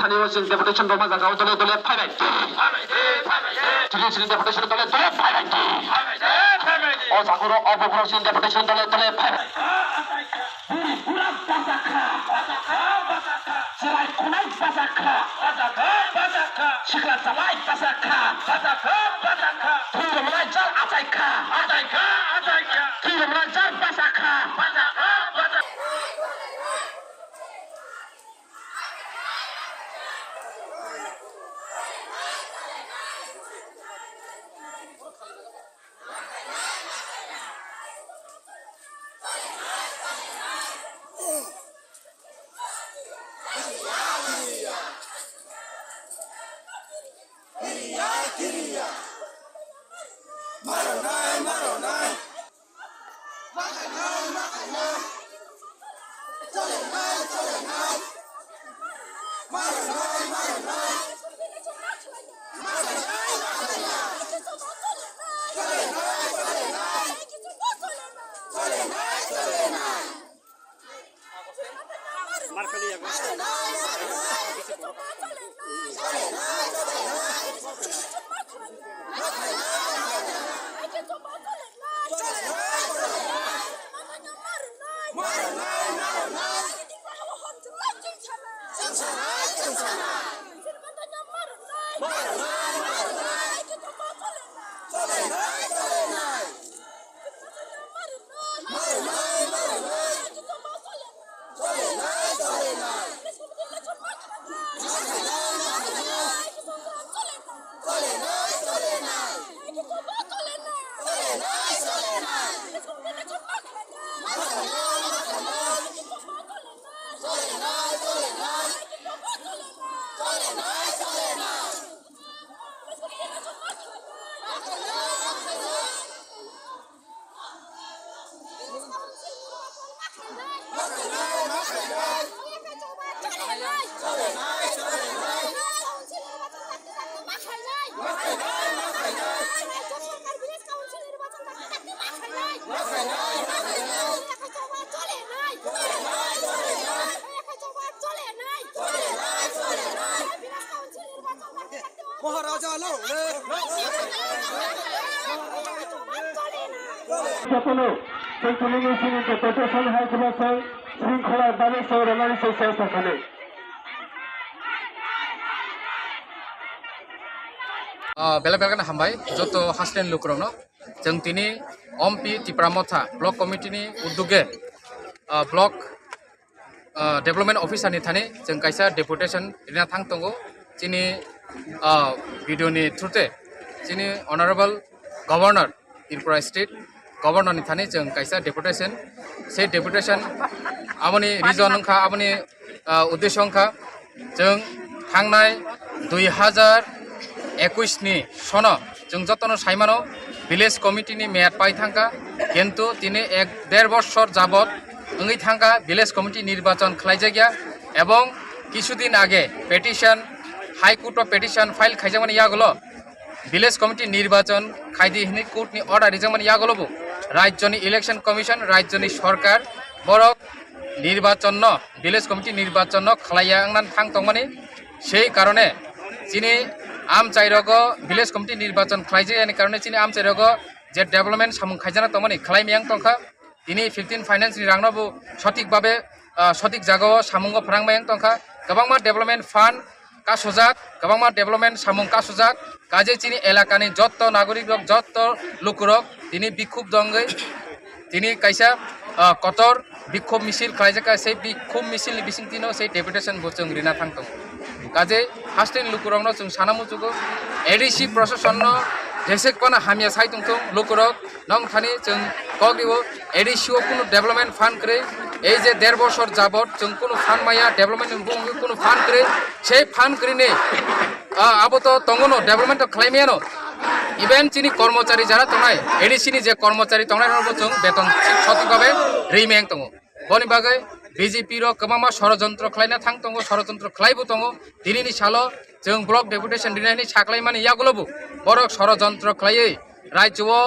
স্থানীয় ডেপুটেশন রোমা জাগাও দলে দলে ফাইনাল ডেপুটেশন দলে দলে ফাইনাল অসাগর অপগ্রসীন ডেপুটেশন দলে দলে ফাইনাল শিখলা চালাই পাসাখা থুরমলা জাল আচাইখা থুরমলা জাল পাসাখা শৃঙ্খলা দাবি সৌরমানি সেখানে बेला बेला हामबाय जत हास्टेन लुक्रनो जों तिनी अम्पी तिप्रामथा ब्लक कमिटिनि उद्योगे ब्लक डेभलपमेंट अफिसारनि थाने जों कायसा डेपुटेशन दिना थां दंगो जिनि भिडिअनि थ्रुते जिनि अनारेबल गवर्नर त्रिपुरा स्टेट गवर्नरनि थाने जों कायसा डेपुटेशन से डेपुटेशन आमनि रिजन अंखा आमनि उद्देश्य अंखा जों थांनाय 2021 नि सनो जों जतनो साइमानो विलेज कमिटी नि मेयाद पाइ थांका किन्तु तिनि 1.5 बछर जाबत अंगै थांका विलेज कमिटी निर्वाचन खालायजागिया एवं किछुदिन आगे petition high court petition file खाइजामानि यागलो विलेज कमिटी निर्वाचन खाइदि हिनि कोर्ट नि अर्डार रिजामानि यागलोबो राज्यनि इलेक्शन कमिशन राज्यनि सरकार बरक নির্বাচন ভিলেজ কমিটি নির্বাচন খালাইয়াং থাং তংমানি সেই কারণে চিনি আমচাইরগ ভিলেজ কমিটি নির্বাচন খালাইজানি কারণে চিনি আমচাইরগ যে ডেভেলপমেন্ট সামুং খাইজানা তংমানি খালাইমিয়াং তংখা তিনি 15 ফাইন্যান্স ni rangnabu সঠিকভাবে সঠিক জায়গাও সামুঙ্গ ফরাংমায়াং তংখা গোবাংমা ডেভেলপমেন্ট ফান্ড কাসুজাক গোবাংমা ডেভেলপমেন্ট সামুং কাসুজাক কাজে চিনি এলাকানি যত নাগরিক রক যত লোকরক তিনি বিক্ষোভ দঙ্গৈ তিনি কাইসা কতর বিক্ষোভ মিছিল খাইজাকা সেই বিক্ষোভ মিছিল ni bisingtino সেই ডেপুটেশন bo जों रिना थांतों কাজে হাস্টেন লুকুরংনো जों সানামুजुगो एडीसी प्रशासननो जेसेकपाना हामिया साइतुंथों लुकुरक नং थानि जों कगिबो एडीसीओ कुनु डेभलपमेंट फान्ड करे এই যে 1.5 বছর যাবত जों कुनु फान्ड माया डेभलपमेंट बुंगो कुनु फान्ड करे সেই फान्ड करिने आबोत तंगनो डेभलपमेंट खालायमियानो इवेन चिनि कर्मचारी যারা तंनाय एडीसी नि जे कर्मचारी तंनाय रबो जों बेतन सঠিকভাবে রিমেং तंगो बनि बागै बीजेपी रो गोबांमा षড়যন্ত্র खालायना थां तंगो षড়যন্ত্র खालायबो तंगो दिनैनि सालो जों ब्लक डेपुटेशन दिनैनि साख्लायमानि यागलबो बरक षড়যন্ত্র खालायै राज्योआव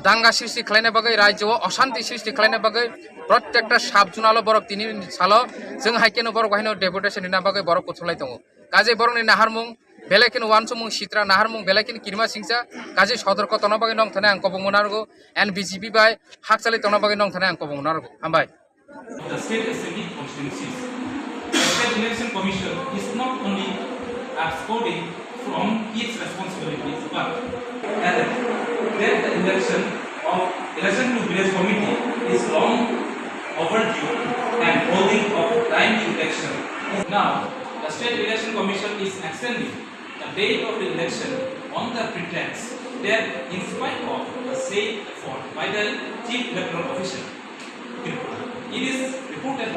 दांगा सृष्टि खालायना बागै राज्योआव अशान्ति सृष्टि खालायना बागै प्रत्येकटा साब जुनालो बरक दिनैनि सालो जों हाइकेनो बरक हाइनो डेपुटेशन दिना बागै बरक कुथुलाय तंगो काजे बरकनि नाहारमुं बेलेकिन वानसुमुं सित्रा नाहारमुं बेलेकिन किरमा सिंसा काजे सदरक तंना बागै नं थाने आं कबुंगनारगो एन बीजेपी बाय हाकसालि तंना बागै नं थाने आं कबुंगनारगो हामबाय The State Assembly constituencies. The State Election Commission is not only absconding from its responsibilities, but that the election to village committee is long overdue and holding of timely election. Now, the State Election Commission is extending the date of the election on the pretext that, in spite of the said effort by the Chief Electoral Official, it is reported.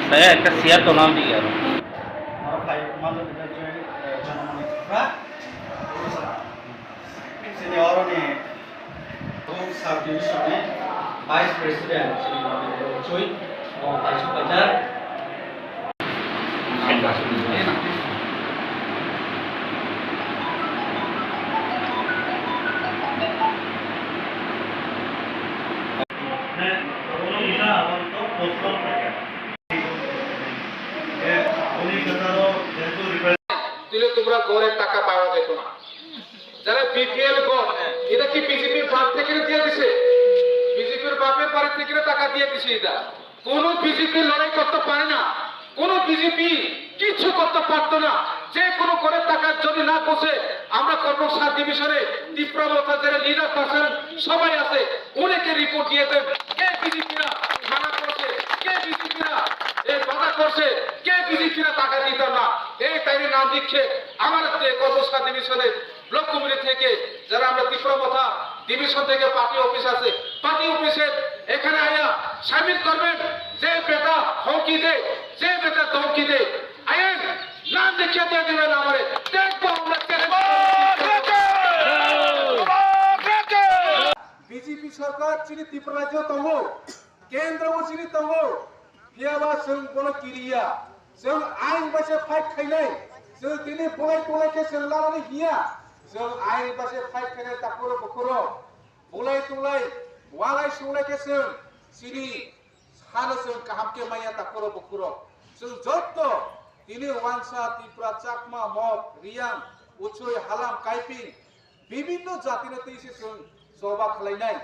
Saya একটা share তো নাম দিয়ে গেল Senior ni sub division ni Vice President Sri Navendra Choi और Vice President দিলে তোমরা গড়ের টাকা পাওয়া যেত না যারা বিপিএল গড় এটা কি বিজেপির বাপ থেকে দিয়ে দিছে বিজেপির বাপের বাড়ি থেকে টাকা দিয়ে দিছে এটা কোন বিজেপি লড়াই করতে পারে না কোন বিজেপি কিছু করতে পারতো না যে কোনো গড়ের টাকা যদি না বসে আমরা কর্মসার ডিভিশনে তীব্রমতা যারা লিডার পার্সন সবাই আছে অনেকে রিপোর্ট দিয়ে দেন কে বিজেপিরা মানা করছে কে বিজেপিরা এই বাধা করছে কে বিজেপিরা টাকা দিত না এই টাইমে নাম লিখে আমাদের কর্মসার ডিভিশনে ব্লক কমিটি থেকে যারা আমরা তীব্রমতা ডিভিশন থেকে পার্টি অফিস আছে পার্টি অফিসে এখানে আয়া সামিল করবেন যে বেটা হকি দে যে বেটা ধমকি দে আয়েন নাম লিখে দিয়ে দেবেন আমারে দেখবো আমরা बीजेपी सरकार चिनी त्रिपुरा राज्य तंगो केंद्र वो चिनी तंगो फियाबा जों बोलो किरिया जों आइन बासे फाइट खाइनाय जों दिनै बलाय तलाय के जों लानानै हिया जों आइन बासे फाइट खाइनाय ताकुर बकुर बलाय तलाय वालाय सुलाय के जों चिनी halo sung kahamke maya takoro bokuro sung jotto tini wangsa tipra chakma mok riang uchoi halam kaiping bibinno jatine teise sung soba khlainai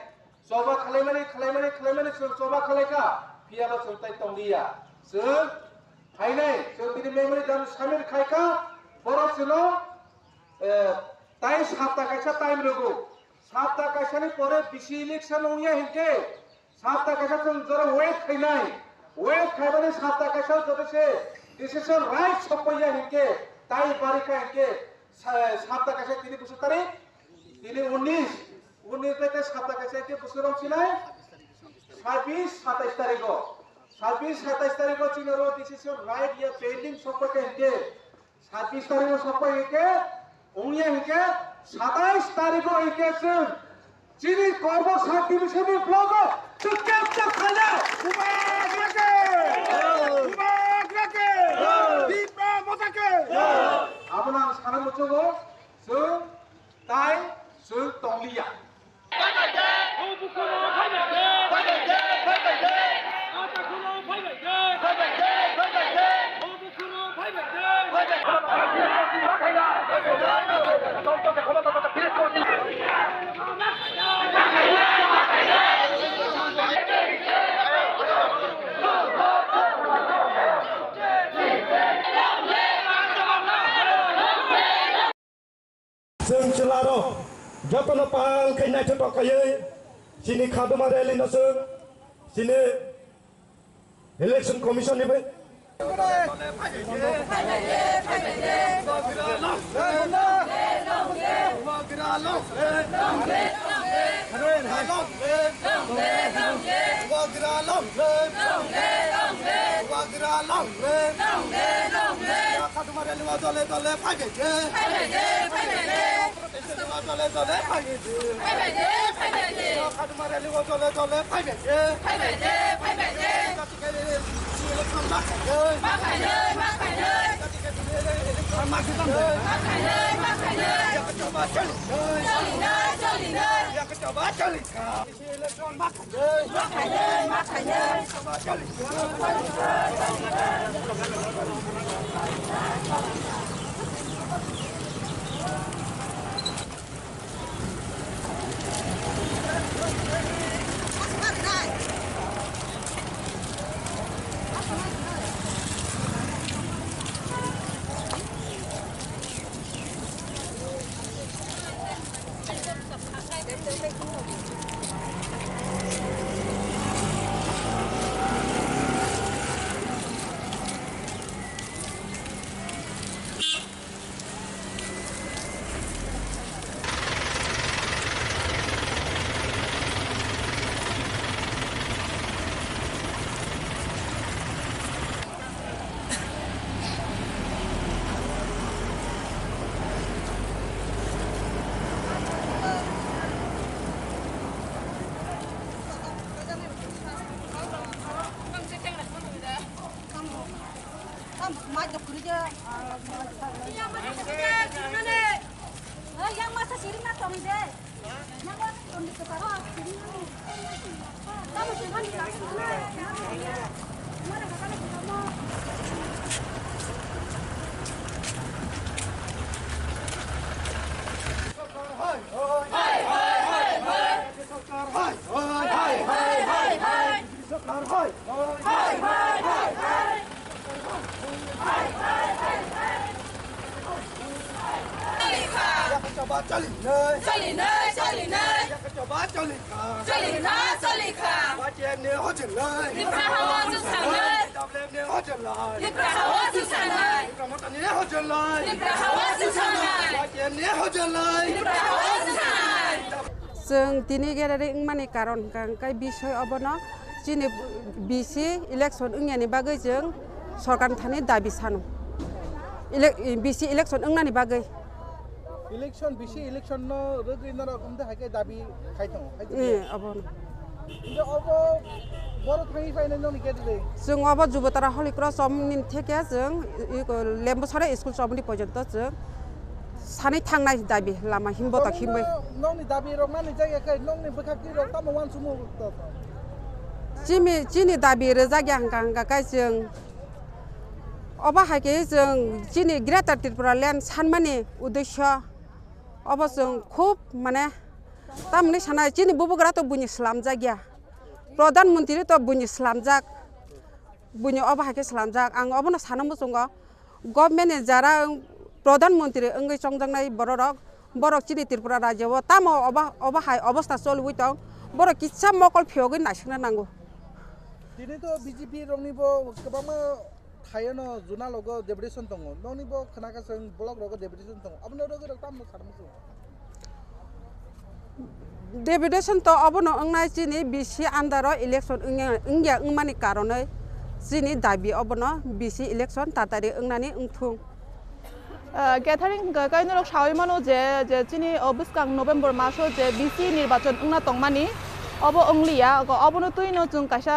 sung soba khalaika piaba sung tai tongdia sung hainai sung tini memory dam samir khaika borok suno তাই 7 টাকা time রগো 7 টাকা সানি পরে BC election উনিয়া হিকে 7 টাকা song জরা wait খাইনাই wait খাইবানে 7 টাকা song জদেছে decision right সপয়া হিকে তাই বারিকা হিকে 7 টাকা সে 3 বছর তারিখ তিনি 19 থেকে 7 টাকা সে কে বছর ছিলাই 26 27 তারিখ 26 27 তারিখ চিনরো ডিসিশন রাইট ইয়া পেন্ডিং সপকে হিকে 26 তারিখ সপয়া হিকে उन्हें इनके 27 तारीख को इनके सिर्फ चीनी कॉर्बो साथ डिविजन ब्लॉक चुपके खाना दीपा मोटके अपना सारा मुझे वो सिर्फ ताई सिर्फ तोलिया Sương Chilaro, Japanapal, Kainata Tokaye, Sini Kadumarelli Nasur, Sini Election Commission. Yang masa siring na tong de. Yang masa tong di kepala siring na. Kamu jangan di sana. Mana kakak kamu? जों दिनै गेरेरै माने कारन गांकाय बिसय अबनो जिनि बिसि election इंयानि बागै जों सरकारनि थाने दाबि सानो बिसि इलेक्शन इंनानि बागै इलेक्शन बिसि इलेक्शन न रगैना रकम दे हाके दाबि खायथं अबनो इदो अबो बर' थाङि फायनाय ननि गेदले जों अब जुबतारा हलिक्रस समनि थेके जों लेम्बुसारा स्कुल समनि पर्यन्त जों सानै थांनाय दाबि लामा हिमबता हिमबै नंनि दाबि रकमानि जायगाखै नंनि बखाकि रक ताम वान सुमु Chini dabi rezagi hangka kai jeng oba haike jeng chini Greater Tripura Land sanmani uddesho oba jeng khub mane tamni sana chini bubugra to buni slamjagya Pradhan Mantri to buni slamjak buni oba haike slamjak ang obono sanamo jongo government jara Pradhan Mantri ongai chongjangnai borok chini Tripura rajyo tamo oba hai obostha cholwi tong borok kitsa mokol phiyogoi naisingna nango Dini to BJP rongnibo kabama thayano juna logo deputation tongo nongnibo khanaka seng block logo deputation tongo abno logo tamno sarmusu Deputation to obono ongnai chini BC under election ingya ngmani karonai chini dabi obono BC election tatari ongnani ungthung গ্যাথারিং কাইনরক সাওইমানো যে চিনি অবস্কাং November মাসো যে BC নির্বাচন উংনা তংমানি of অংলিয়া অবনো তুইনো जों কাইসা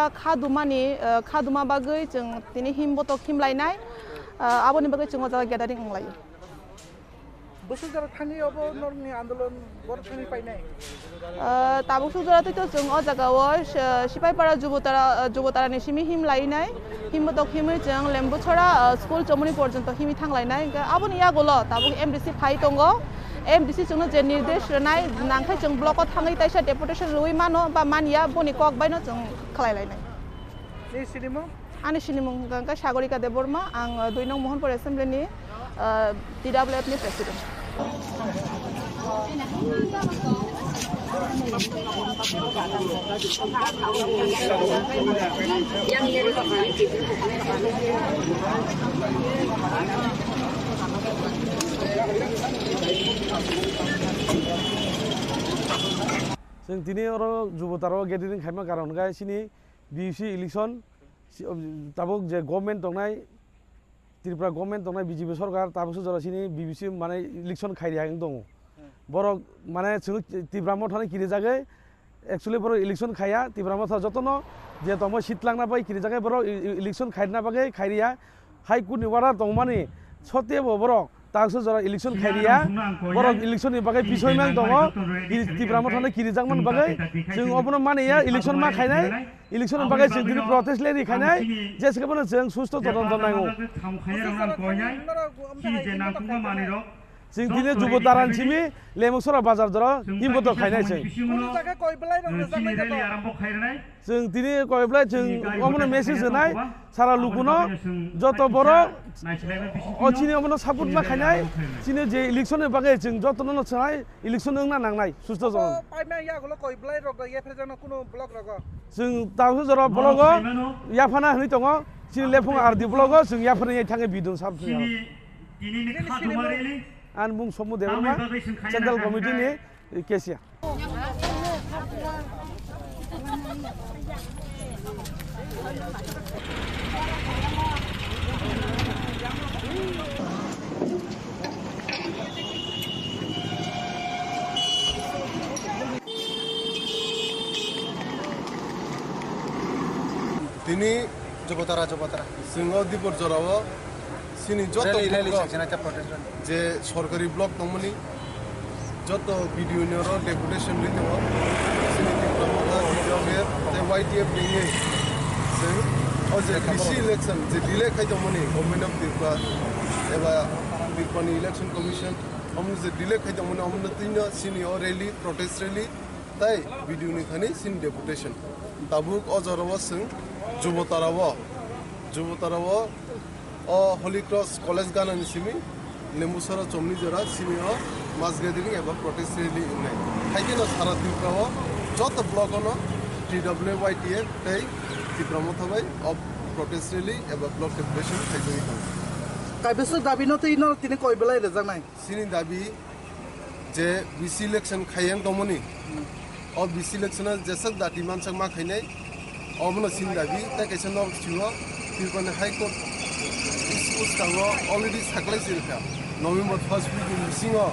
খাদুমা বাগৈ जों তিনি হিমবতক হিমলাইনাই আবনি বাগৈ जों जा গ্যাদারিং अंलायो বসু যারা থানি অব নরনি আন্দোলন বড় থানি পাইনাই তাবুক সুজরা তুই তো जों অ জাগাও সিপাইপাড়া যুবতারা নিসিমি হিমলাইনাই হিমবতক হিमै जों লেম্বুছড়া স্কুল চমনি পর্যন্ত হিমি থাংলাইনাই আবনি ইয়াগলো তাবুক এমডিসি ফাই তঙ্গো MDC जोंनो जे निर्देश रनाय नांखाय जों ब्लकआव थाङै ताइसा डेपुटेशन रुइ मानो बा मानिया बनि कक बायनो जों खालायलायनाय नि सिनिमो आनि सिनिमो गंगा सागरिका देबबर्मा आं 2 नं मोहनपुर एसेम्बलिनि TWF नि प्रेसिडेन्ट जों दिनै आरो जुबताराव गेदेरिं खायमा कारन गाय सिनि BC इलेक्शन ताबुक जे गभर्नमेंट दंनाय त्रिपुरा गभर्नमेंट दंनाय बीजेपी सरकार ताबुक जरा सिनि BBC माने इलेक्शन खायरिया दं बरक माने जों त्रिपुरामाव थानाय किरि जागे एक्चुअली बर इलेक्शन खाया त्रिपुरामाव था जतनो जे तमो सिटलांना बाय किरि जागे बर इलेक्शन खायना बागे खायरिया हाई कोर्टनि वार्डार दं माने सतेबो बरक ताकसो जरा इलेक्शन खायरिया बरक इलेक्शननि बागै बिसयमान दङ त्रिपुरामाव थानाय किरिजांमोन बागै जों अबनो मानेया इलेक्शन मा खायनाय इलेक्शननि बागै जों दिनै प्रटेस्ट लेरि खायनाय जेसेबानो जों सुस्थ तदन्त नांगौ जों दिनै जुबतारानसिमि लेमसरा बाजार दर हिमबत खायनाय जों दिनै कयब्लाय जों अमनो मेसेज होनाय सारा लुकुनो जत बर अचिनि अमनो सापोर्ट मा खायनाय चिनि जे इलेक्शननि बागै जों जतनो छाय इलेक्शन ओंना नांनाय सुस्थ जन पाइमा यागलो कयब्लाय रग येफेजानो कुनो ब्लक रग जों तावसो जरा ब्लग याफाना हनै दङ चिनि लेफुं आरदि ब्लग जों याफाना थाङै बिदुं साब आन बुं समु देबरमा सेन्ट्रेल कमिटिनि केसिया তিনি যুবতারা जोङो दिपर जराव सिनि जत जे सरकारि ब्लक दंमोन जत बिडिअ डेपुटेशन दङ सिनि YTF दिनै जों अजे BC इलेक्शन जे डिले खायदोंमोन गभर्नमेंट अफ त्रिपुरा एबा त्रिपुरानि इलेक्शन कमिशन हमनो जे डिले खायदोंमोन हमनो तिनो सिनि रैली प्रोटेस्ट रैली ताई बिडिअनि थानि सिनि डेपुटेशन ताबुक अजराव जों जुबताराव हली क्रस कलेज गानानि सिमी लेम्बुसरा चमनि जरा सिनियो मास गेदरिंग एबा प्रोटेस्ट रैली इनाय थाइकेनो सारा त्रिपुराव जत ब्लकनो TWYTF ताई त्रिपुराव थाबाय अफ प्रोटेस्ट रैली एबा ब्लक डेपुटेशन थाइजोय काइबेसो दाबिनो तिनो तिने कयबेलाय रेजांनाय सिनि दाबि जे BC इलेक्शन खायें दमनि अ BC इलेक्शना जेसक दाति मानसक मा खायनाय अबनो सिनि दाबि ताकेसन नक छिवा त्रिपुरानि हाई कोर्ट उसकाङो अलरेडी साख्लाय सिरखा नभेम्बर 1 वीक सिङो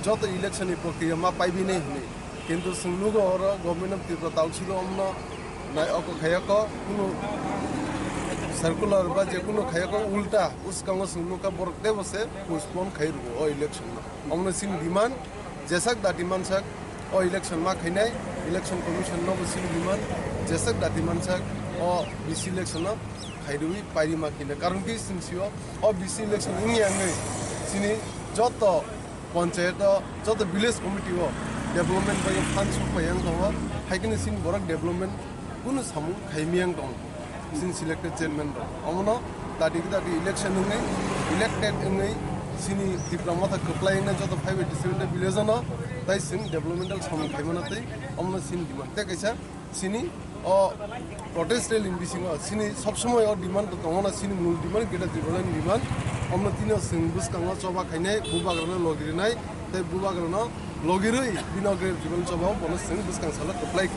जत इलेक्शन प्रक्रिया मा पाइबिनै हुने किन्तु सुनुगो र गभर्नमेंट अफ त्रिपुरा ताउसिलो अमनो नाय अको खायको कुनो सर्कुलर बा जे कुनो खायको उल्टा उसकाङो सुनुका बरकते बसे पोस्टपोन खाइरगो ओ इलेक्शन अमनो सिन डिमान्ड जेसक दा डिमान्ड सक ओ इलेक्शन मा खाइनाय इलेक्शन कमिशन नो सिन डिमान्ड जेसक दाति मानसक ओ बीसी इलेक्शन खाइदुई पाइरि माकिने कारण कि सिनसियो ओ बीसी इलेक्शन इंगियांगै सिनि जत पंचायत जत विलेज कमिटी ओ डेभलपमेन्ट बाय फान्ड सफायां दङ हाइकिन सिन बरक डेभलपमेन्ट कुनु सामु खाइमियां दङ सिन सिलेक्टेड चेयरमैन दङ अमनो दाति इलेक्शन इंगै इलेक्टेड इंगै सिनि त्रिपुरा माथा कप्लायना जत 587 विलेज न ताइ सिन डेभलपमेन्टल सामु खाइमनातै अमनो सिन डिमान्ड ते कैसा सिनि ओ प्रोटेस्ट रेल बिसिङ सिनि सब समय ओ डिमान्ड दङना सिनि मूल डिमान्ड गेटा डेभलपमेन्ट डिमान्ड अमनो तिनो सिं बुसकाङो चबा खाइनाय बुबाग्रनो लगिरनाय तै बुबाग्रनो लगिरै बिनग्रेल जीवन चबाव बनस सिं बुसकाङ साला कप्लाय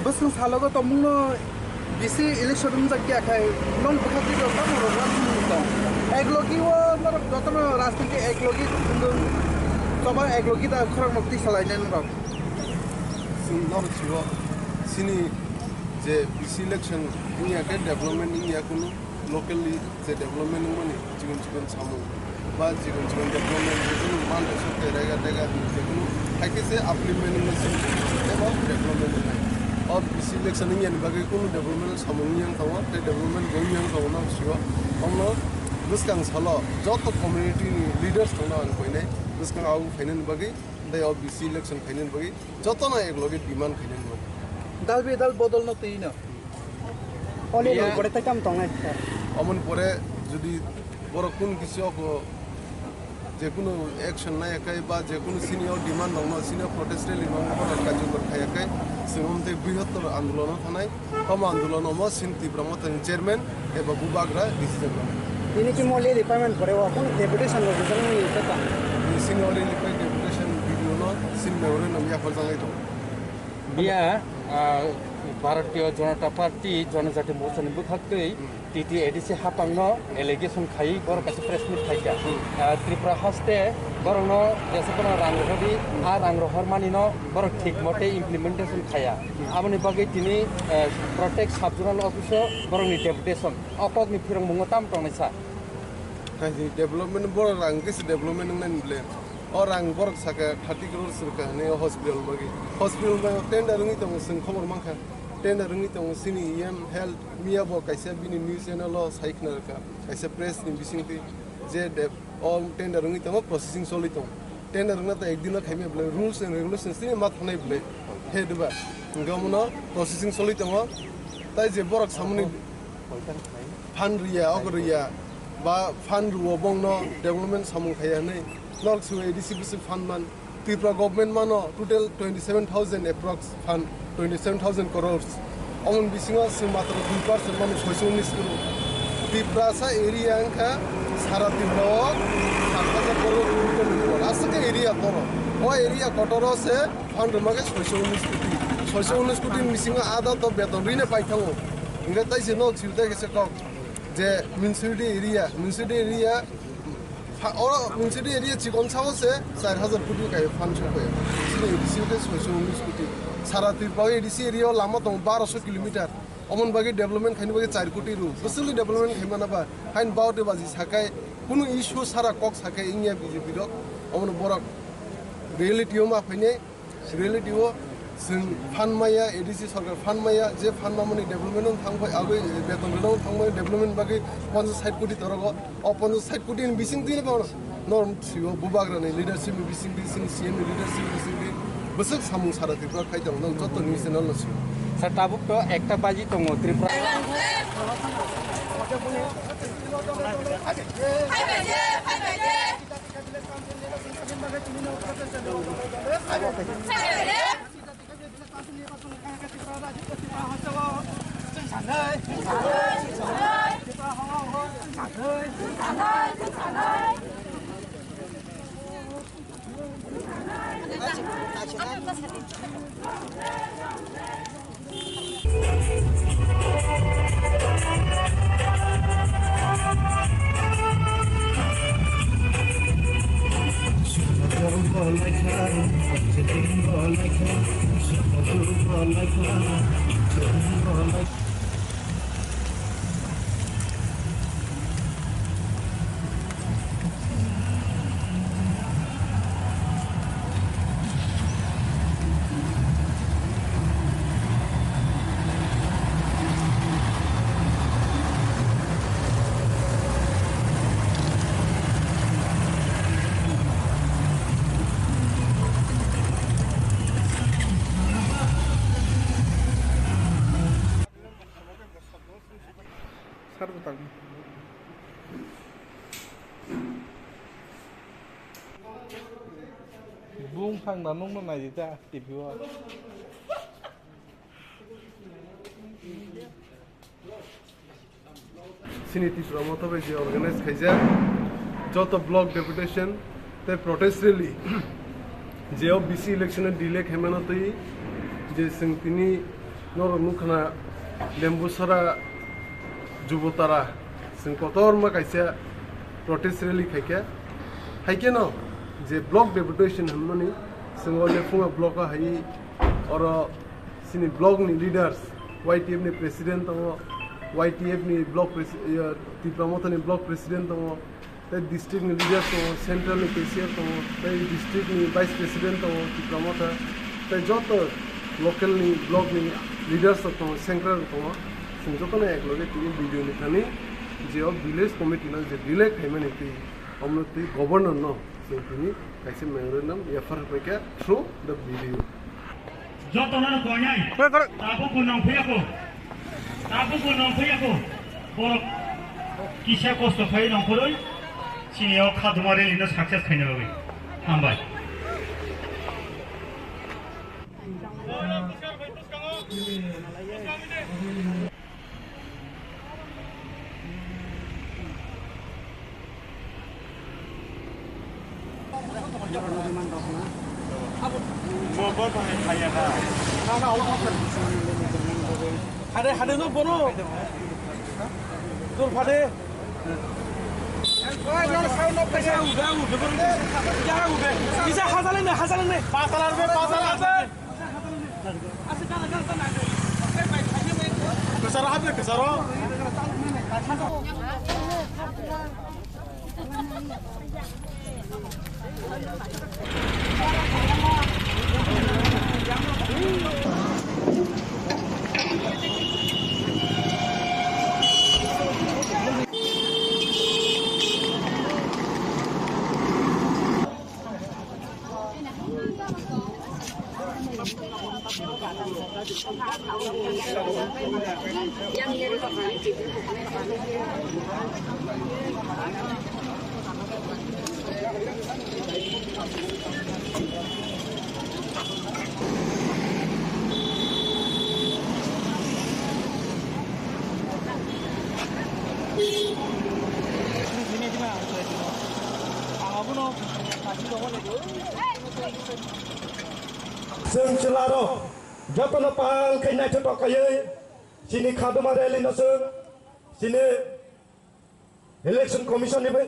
बुसकाङ सालागो तमुनो बीसी इलेक्शन जग्या खाय नन बखति जो तमरो राजनीति एकलगी वो मतलब जतनो राजनीति एकलगी चबा एकलगी दा खरं मुक्ति सलायनाय न सिं नर छियो सिनि जे बीसी इलेक्शन इंडिया के डेभलपमेन्ट इंडिया कुनु लोकली जे डेभलपमेन्ट माने जीवन सामु बा जीवन डेभलपमेन्ट जेकुनु मान सके रेगा जेकुनु हाइके से अपलिमेन्ट में सिन एबा डेभलपमेन्ट है और बीसी इलेक्शन इंडिया बागे कुनु डेभलपमेन्ट सामु इंडिया थावा ते डेभलपमेन्ट गोमियां थावा ना छियो हमनो बुसकाङ साला जत कम्युनिटी लीडर्स थाना आं कोइने बुसकाङ आउ फाइनेन बागे दे और बीसी इलेक्शन फाइनेन बागे जतना एक लगे डिमान्ड फाइनेन बागे दाल बे दाल बदल न तैना ओले परे त काम तंगाय अमन परे যদি বড় কোন কিছু যে কোনো অ্যাকশন নাই একাই বা যে কোনো সিনিয়র ডিমান্ড দङ সিনিয়র প্রটেস্টেল ইমামফोर কার্যকর খায়াkai সিমতে বৃহত্তর আন্দোলন থানায় কম আন্দোলন ম সিন ত্রিপুরা মাথাनि চেয়ারম্যান এবা বুবাগ্রা ডিসিশন তিনি কি মলে রিপাইমেন্ট করে কোন ডেপুটেশন লজিশন নি এটা সিনিয়র রিপাই ডেপুটেশন ভিডিও ন সিন মেরে নামিয়া ফলজাঙ্গাই দङ बिया भारतीय जनता पार्टी जनजाति मोर्चानि बुखाक्तै टीटी एडीसी हापांनो एलिगेशन खाई बर कासे प्रेस मिट खाइका त्रिपुरा हास्ते बरनो जेसेबना रांगरहरि आ रांगरहर मानिनो बर ठीक मते इम्प्लिमेंटेशन खाया आबनि बागै तिनि प्रोटेक्ट सब जोनल अफिसो बरनि डेपुटेशन अकगनि फिरं मुंगो ताम टंनायसा काजि डेभलपमेन्ट बर रांगिस डेभलपमेन्ट नंनाय निले और आं बरक साका 30 करोड़ सरका ने हॉस्पिटल बगी हॉस्पिटल में टेंडर रंगी तो जों खबर मांखा टेंडर रंगी तो सिनि एम हेल्थ मिया बो कैसे बिनि न्यूज चैनल साइखना का कैसे प्रेस नि बिसिंति जे ऑल टेंडर रंगी तो प्रोसेसिंग सली तो टेंडर रंगना तो एक दिन खाइमे ब्ले रूल्स एंड रेगुलेशंस नि मा थानाय ब्ले हेदबा गमनो प्रोसेसिंग सली तो ताइ जे बरक सामनि फान रिया अगरिया बा फान रुव बंगनो डेभलपमेंट सामु खाया नै North Sue ADCBC fund man, Tripura government man total 27,000 approx fund 27,000 crores. Amun bisinga sematra 2% man 619 crore. Tripura sa area angka sara Tripura 7,000 crore total. Asake area koro. O area kotoro se fund mage 619 koti. 619 koti bisinga ada to beton rine paithango. Inga tai se no chilta kese kok. Je municipality area और municipal area chicken Sao से 4000 कोटी का fund छपे सिने ADC के 619 कोटी सारा Tripura ADC area Lama दं 1200 kilometre अमन बागे डेभलपमेंट खाइनो बागे 4 कोटी रु बसुलि डेभलपमेंट खाइमाना बा हाइन बाउटे बाजी साकाय कुनु इशू सारा कक साकाय इंडिया बीजेपी रक अमन बरक रियलिटी मा फैने रियलिटी जों फानमाया एडीसी सरकार फानमाया जे फानमा माने डेभलपमेन्ट थांबाय आगै बेतन रेनाव थांबाय डेभलपमेन्ट बागै 50-60 कोटी तरगो अ 50-60 कोटी बिसिं दिने पाउन नर्म सिओ बुबाग्रानि लिडारशिप बिसिं सीएम लिडारशिप बिसिं बसक सामु सारा त्रिपुरा खाइदों नों जत न्यूज चैनल नसि सर ताबुक तो एकटा बाजी दङ Tripura tak bung phang na nong na ji ta tipiwa sini Tripura mota be je organize khaija joto block deputation te protest rally je BC election delay khemana tei je singtini nor nukhna lembusara jubotara sing kotor ma kaisa protest rally khaike haike no je block deputation hamani singole funga block hai oro sini block ni leaders YTF ni president tango YTF ni block Tripura mota ni block president tango te district ni leaders tango central ni PCF tango te district ni vice president tango Tripura mota te joto local ni block ni leaders tango central tango sing joto na ekloge ti video ni thani je village committee na je delay khaimani ti omnoti governor no singtini kaise memorandum FR peke through the video joto na ko nyai tabu kunong phiya ko bor kisa kosto phai nong phoroi sinio khadumare lino success khaina babai hambai Hade no bono. Dur hade. Bisa hasalane. Pasalar be. Kesara habe kesara. Sing celaro joto na pang kay na choto kaye sini khadu mareli no sini election commission ni be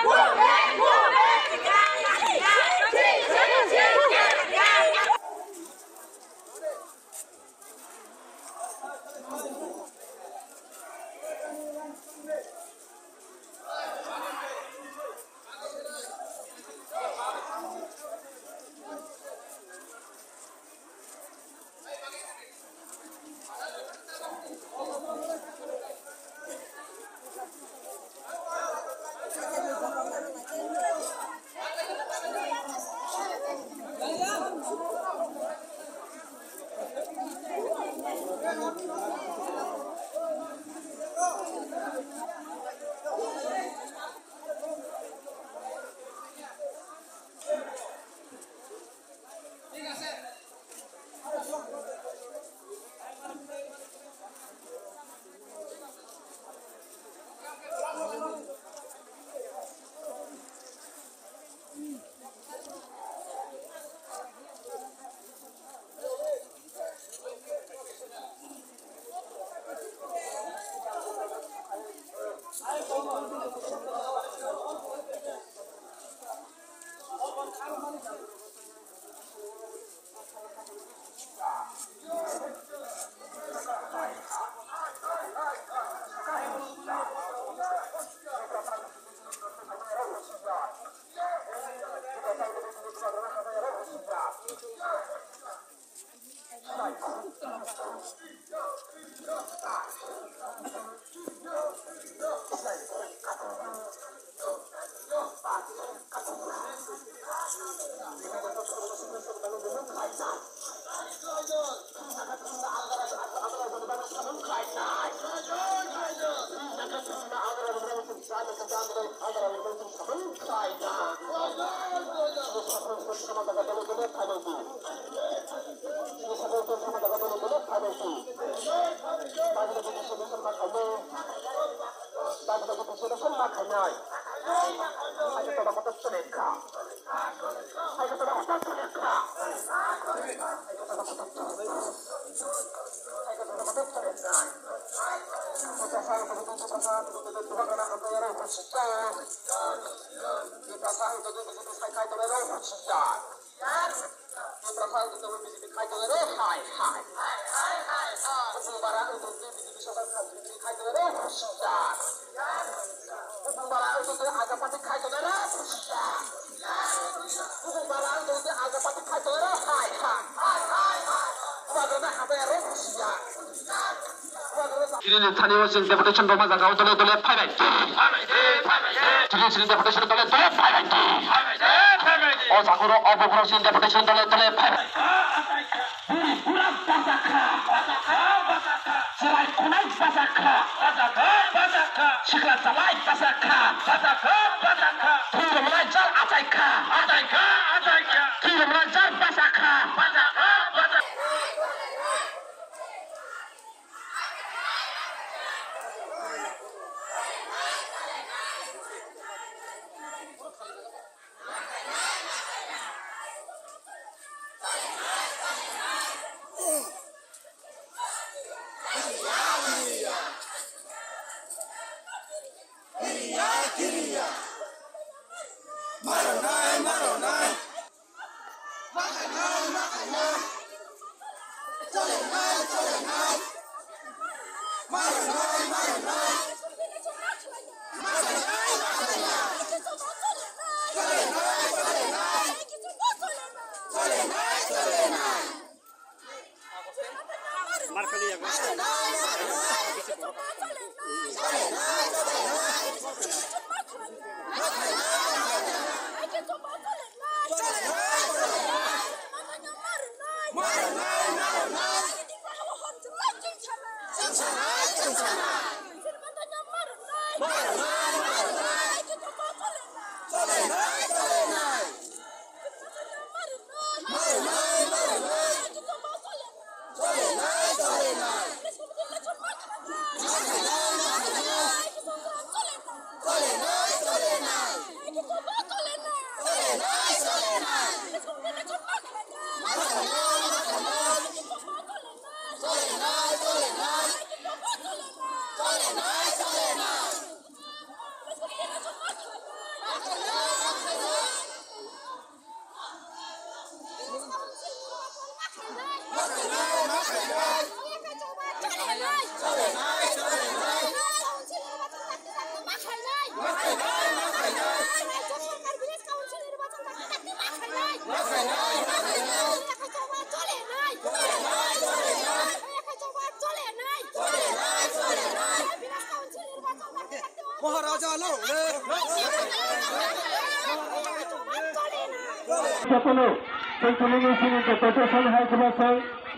Woo! স্থানীয় deputation Rama জায়গাও দলে দলে ফাইনাই deputation দলে দলে ফাইনাই অজাগর অবগ্রসীন deputation দলে দলে ফাইনাই শিখলা চালাই পাসাখা থুরমলা জাল আচাইখা থুরমলা জাল পাসাখা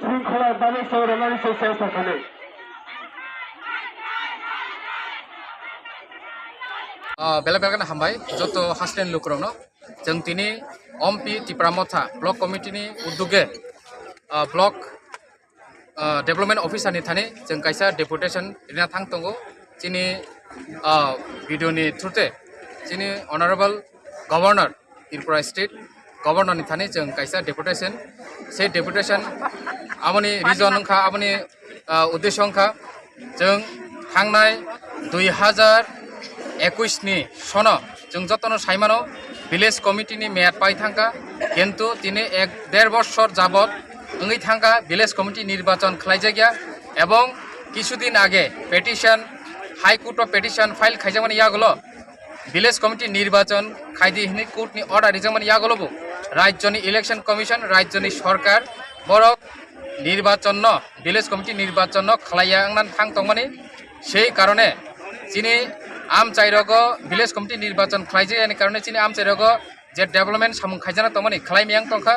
শৃঙ্খলার দাবি সৌরমানিসের সেখানে बेला बेला हामबाय जत हास्टेन लुक्रौनो जों दिनै अम्पि तिप्रामथा ब्लक कमिटिनि उद्योगे ब्लक डेभलपमेन्ट अफिसारनि थाने जों कायसा डेपुटेसन लिरना थांतंगो दिनै भिडिअनि थ्रुते दिनै अनारेबल गभर्नर त्रिपुरा स्टेट गभर्नरनि थाने जों कायसा डेपुटेसन से डेपुटेसन आमनि रिजन अंखा आमनि उद्देश्य अंखा जों थांनाय 2021 सन जों जतन साइमानो विलेज कमिटिनि मेयाद पाइ थांका किन्तु दिनै 1.5 बछर जाबत ओंगै थांका विलेज कमिटि निर्वाचन खालायजागिया एवं किछुदिन आगे पेटिशन हाईकोर्ट पेटिशन फाइल खाइजामानि यागलो विलेज कमिटि निर्वाचन खाइदि हिनि कोर्टनि अर्डार रिजामानि यागलोबो राज्यनि इलेक्शन कमिशन राज्यनि सरकार बरक निर्वाचन विलेज कमिटि निर्वाचन खालाया आंनान थांतंमानि सेई कारणे दिनै আমচাইরগ ভিলেজ কমিটি নির্বাচন খাইজানি কারণে চিনি আমচাইরগ যে ডেভেলপমেন্ট সামুং খাইজানা তমানি খাইমিয়াং তংখা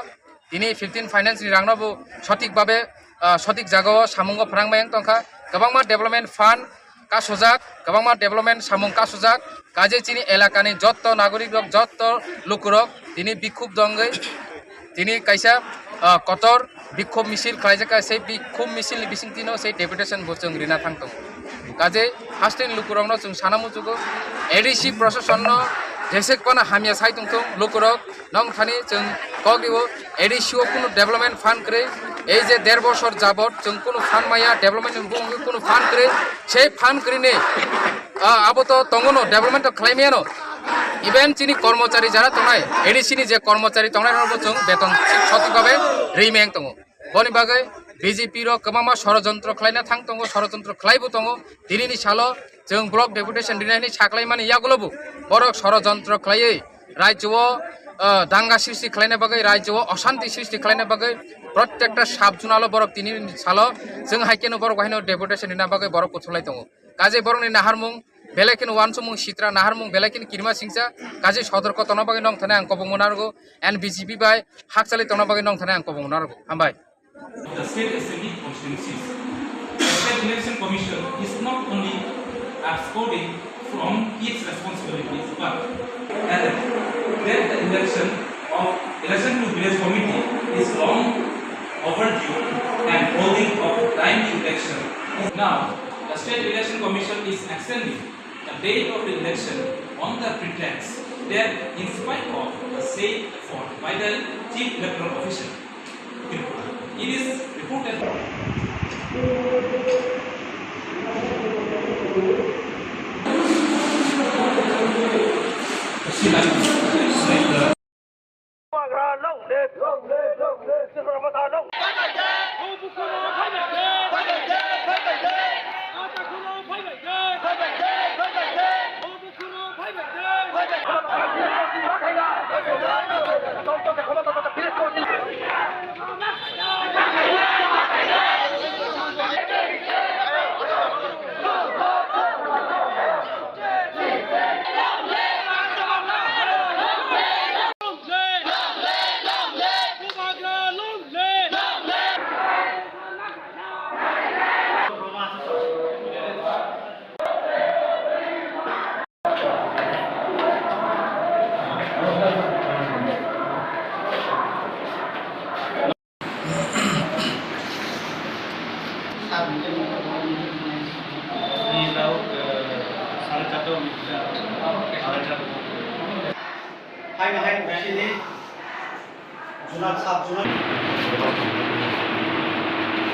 তিনি 15 ফাইন্যান্স ni rangnabu সঠিকভাবে সঠিক জায়গাও সামুঙ্গ ফরাংমায়াং তংখা গোবাংমা ডেভেলপমেন্ট ফান্ড কাসুজাক গোবাংমা ডেভেলপমেন্ট সামুং কাসুজাক কাজে চিনি এলাকানি যত নাগরিক রক যত লোকরক তিনি বিক্ষোভ দঙ্গৈ তিনি কাইসা কতর বিক্ষোভ মিছিল খাইজাকা সেই বিক্ষোভ মিছিল ni bisingtino সেই ডেপুটেশন বচং রিনা থাংতো কাজে হাস্টেন লুকুরংনো जों सानामुजुगो एडिसि प्रशासननो जेसेकपाना हामिया साइतुंखौ लुकुरक नং थानि जों कगिबो एडिसिओ कुनु डेभलपमेंट फान्ड करे এই যে 1.5 বছর যাবত जों कुनु फान्ड माया डेभलपमेंट बुंगो कुनु फान्ड करे সেই फान्ड करिने आबोत तंगनो डेभलपमेंट खालायमियानो इभेन चिनि कर्मचारी যারা तंनाय एडिसिनि जे कर्मचारी तंनाय रबो जों बेतन सঠিকভাবে রিমেং तंगो बनि बागै बीजेपी रो गोबां षड़यंत्र खालायना थां दङ षड़यंत्र खालायबो दङ दिनैनि सालो जों ब्लक डेपुटेशन दिनैनि साख्लायमानि यागलबो बर' षड़यंत्र खालायै राज्योआव दांगा सृष्टि खालायनाय बागै राज्योआव अशान्ति सृष्टि खालायनाय बागै प्रत्येकटा साब जुनाल बरक दिनैनि सालो जों हाइकेनो बर' गाहायनो डेपुटेशन दिना बागै बर' पुथुलाय दङ काजे बर'नि नाहारमुं बेलेकिन वानसुमुं सित्रा नाहारमुं बेलेकिन किरमा सिंसा काजे सदरक तना बागै नं थानाय आं कबुं मोनारगो एन बीजेपी बाय हाकसालि तना बागै नं थानाय आं कबुं मोनारगो हामबाय The State Assembly constituencies. The State Election Commission is not only absconding from its responsibilities, but that the election to village committee is long overdue and holding of timely election. Now, the State Election Commission is extending the date of the election on the pretext that, in spite of the said effort by the Chief Electoral Official, it is reported.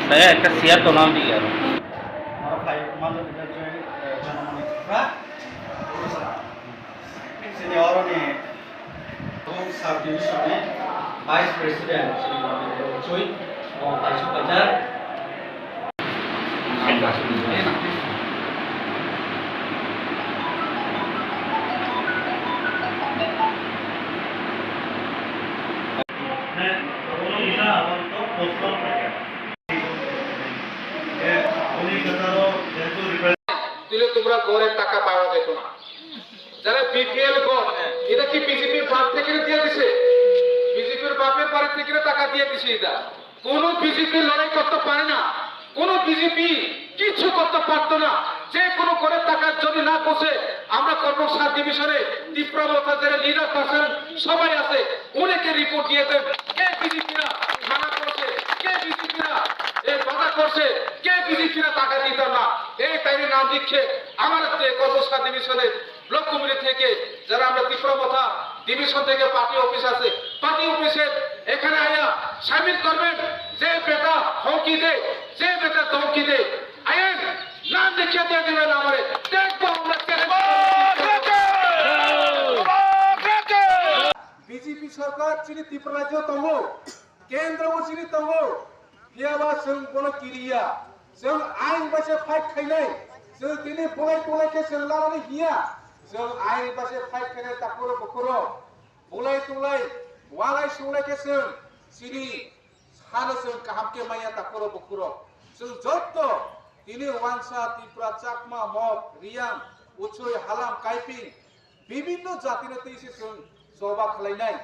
Saya একটা share তো নাম দিয়ে গেল Vice President Choi Paisu Pajar দিলে তোমরা গড়ের টাকা পাওয়া যেত না যারা বিপিএল গড় এটা কি বিজেপির বাপ থেকে দিয়ে দিছে বিজেপির বাপের বাড়ি থেকে টাকা দিয়ে দিছে এটা কোন বিজেপি লড়াই করতে পারে না কোন বিজেপি কিছু করতে পারতো না যে কোনো করে টাকা যদি না বসে আমরা কর্মক সাত ডিভিশনে তীব্রমতা যারা লিডার পার্সন সবাই আছে অনেকে রিপোর্ট দিয়ে দেন কে বিজেপিরা মানা করছে কে বিজেপিরা এই বাধা করছে কে বিজেপিরা টাকা দিত না এই তাইরে নাম লিখে আমার কর্মক সাত ডিভিশনে ব্লক কমিটি থেকে যারা আমরা তীব্রমতা ডিভিশন থেকে পার্টি অফিস আছে পার্টি অফিসে এখানে আয়া সামিল করবেন যে বেটা হকি দে যে বেটা ধমকি দে আয়েন নাম লিখে দিয়ে দেবেন আমারে দেখবো আমরা बीजेपी सरकार चिनी त्रिपुरा राज्य तंगो केंद्र वो चिनी तंगो बियाबा जों बोलो किरिया जों आइन बासे फाइट खाइनाय जों दिनै बलाय तलाय के जों लानानै हिया जों आइन बासे फाइट खाइनाय तापुर बखरो बलाय तलाय वालाय सुलाय के जों चिनी सानो जों काहाम के माया तापुर बखरो जों जत्तो दिनै वानसा त्रिपुरा चाकमा मग रियां उचुय हालाम काइपिं বিভিন্ন জাতির তেইছে जों जबा खालायनाय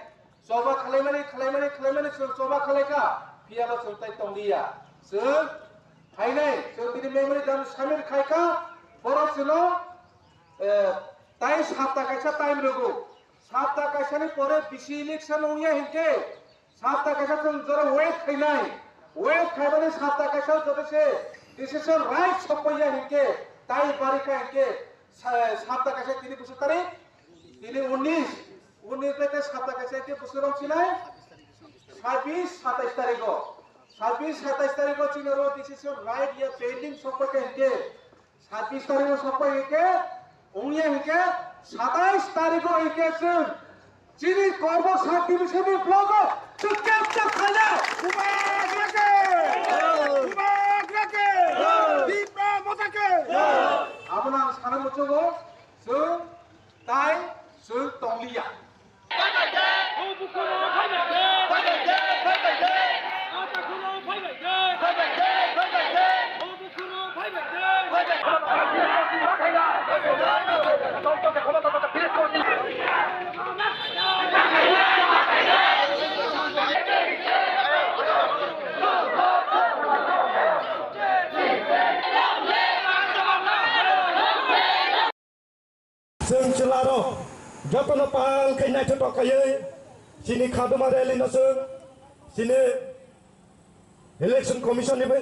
जबा खालायमाने जों जबा खालायका फियाबा जों ताइ तंलिया जों फायनाय जों दिनै मेमोरि दाम सामिर खायका बरसनो ताइ साता कायसा टाइम रगो साता कायसानि परे बिसि इलेक्शन उनिया हिंके साता कायसा जों जरा वेट खायबाने साता कायसा जबसे डिसिजन राइट सपया हिंके ताइ बारिका हिंके साता कायसा तिनि बसर तारिख তিনি 19 থেকে 7 কাছে কে বছরম ছিলাই 26 27 তারিখ 26 27 তারিখ চিনর ডিসিশন রাইট ইয়া পেন্ডিং সম্পর্কে কে 26 তারিখ সম্পর্কে কে উনিয়া কে 27 তারিখ কে চিনি কর্ম সার্টিফিকেট ব্লগ সুকেপ্ত খালা উমাগ্রাকে দীপা মতাকে আমরা সারা মচগো जों তাই जों तंलिया जों चलारो जतन पाल खैनाय टकायै सिनि खादमा रेलि नसो सिनि election commission निबे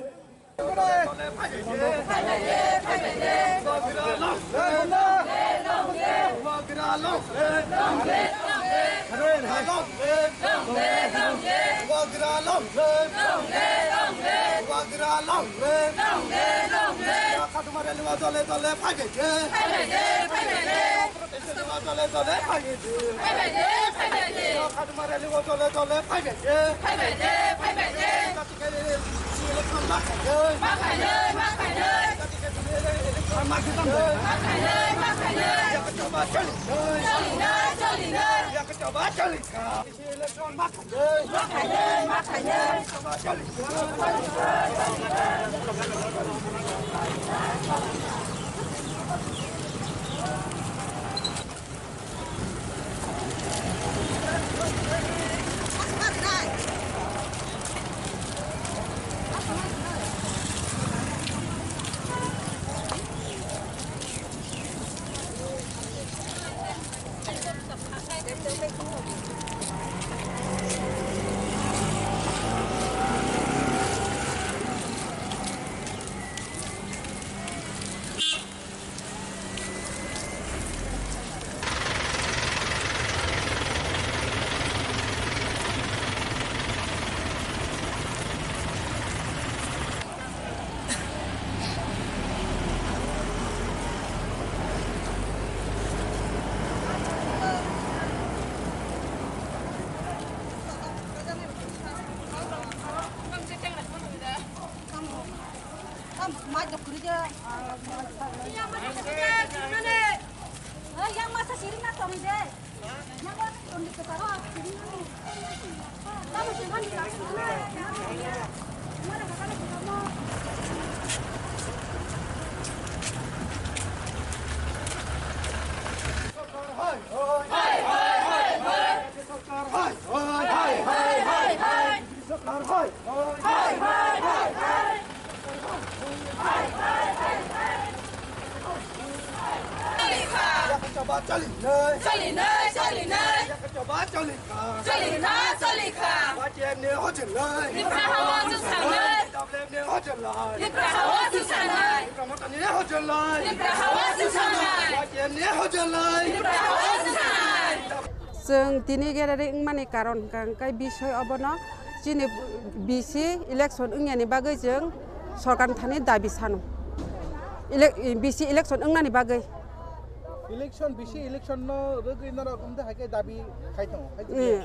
yang masa sirina tong de yang masa tong di ketara sirina ni kamu jangan dilaksanakan mana kakak kamu coba cari nơi coba cari khả quá chuyện nếu họ chuyển lời đi ra hoa sự sản lời đọc lên nếu họ chuyển lời đi ra hoa sự sản lời còn một nếu họ chuyển lời đi ra hoa sự sản lời quá chuyện nếu họ chuyển lời đi ra hoa sự sản lời जों दिनै गेरेरै माने कारन गांकाय बिसय अबनो जिनि बिसि election इंयानि बागै जों सरकार थानि दाबि सानो बिसि इलेक्शन इंनानि बागै इलेक्शन बिसि इलेक्शन न रगैना रकम दे हाके दाबि खायथं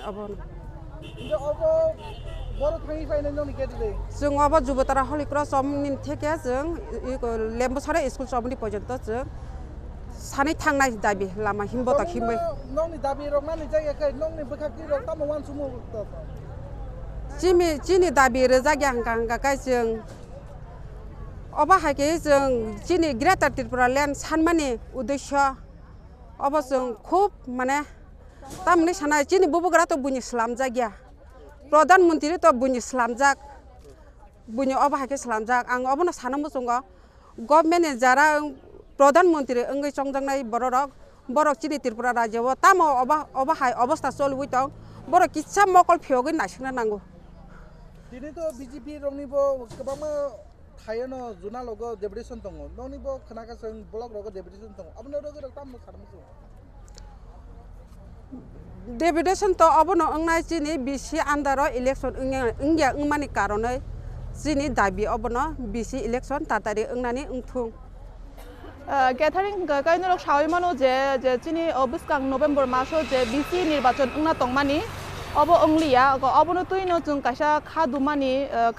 अबन जे अब बर थाङि फायनाय ननि गेदले जों अब जुबतारा हलिक्र समनि थेके जों लेम्बसरे स्कुल समनि पर्यन्त जों सानै थांनाय दाबि लामा हिमबता हिमै नंनि दाबि रकनानि जायगाखै नंनि बखाकि रक ताम वान सुमु जिनि दाबि रोजा ग्यां गांगाकाय जों अबाहायके जों जोंनि ग्रेटार त्रिपुरा लेण्ड सानमानि उद्देश्य अब जों खुब माने तामनि सानाय जोंनि बुबुग्रा तो बुनि स्लामजाक गैया प्रधानमन्त्री तो बुनि स्लामजाक बुनि अबाहायके स्लामजाक आं अबनो सानो जों गभर्नमेन्ट जारा प्रधानमन्त्री ओंगै संजांनाय बरक जोंनि त्रिपुरा राज्योआव तामो अबाहाय अबस्था चलबोबाय दं बर किसा मकल फियोगै नायसोनो नांगौ दिनैथ' बिजेपि रंनिबो गोबां थायोनो जुना लोगो डेपुटेशन दङ ननिबो खोनागासिनो ब्लक लोगो डेपुटेशन दङ अब नोगोर तामनो सानमोन डेपुटेशन तो अबनो ओंनाय जोंनि बिसि आन्दाराव इलेक्शन ओंगिया ओंमानि कारनै जोंनि दाबि अबनो बिसि इलेक्शन तातारि ओंनानै ओंथुं গ্যাথারিং কাইনরক সাওইমানো যে যে চিনি অবস্কাং নভেম্বর মাসও যে বিসি নির্বাচন উংনা তংমানি অব অংলিয়া অবনো তুইনো जों কাইসা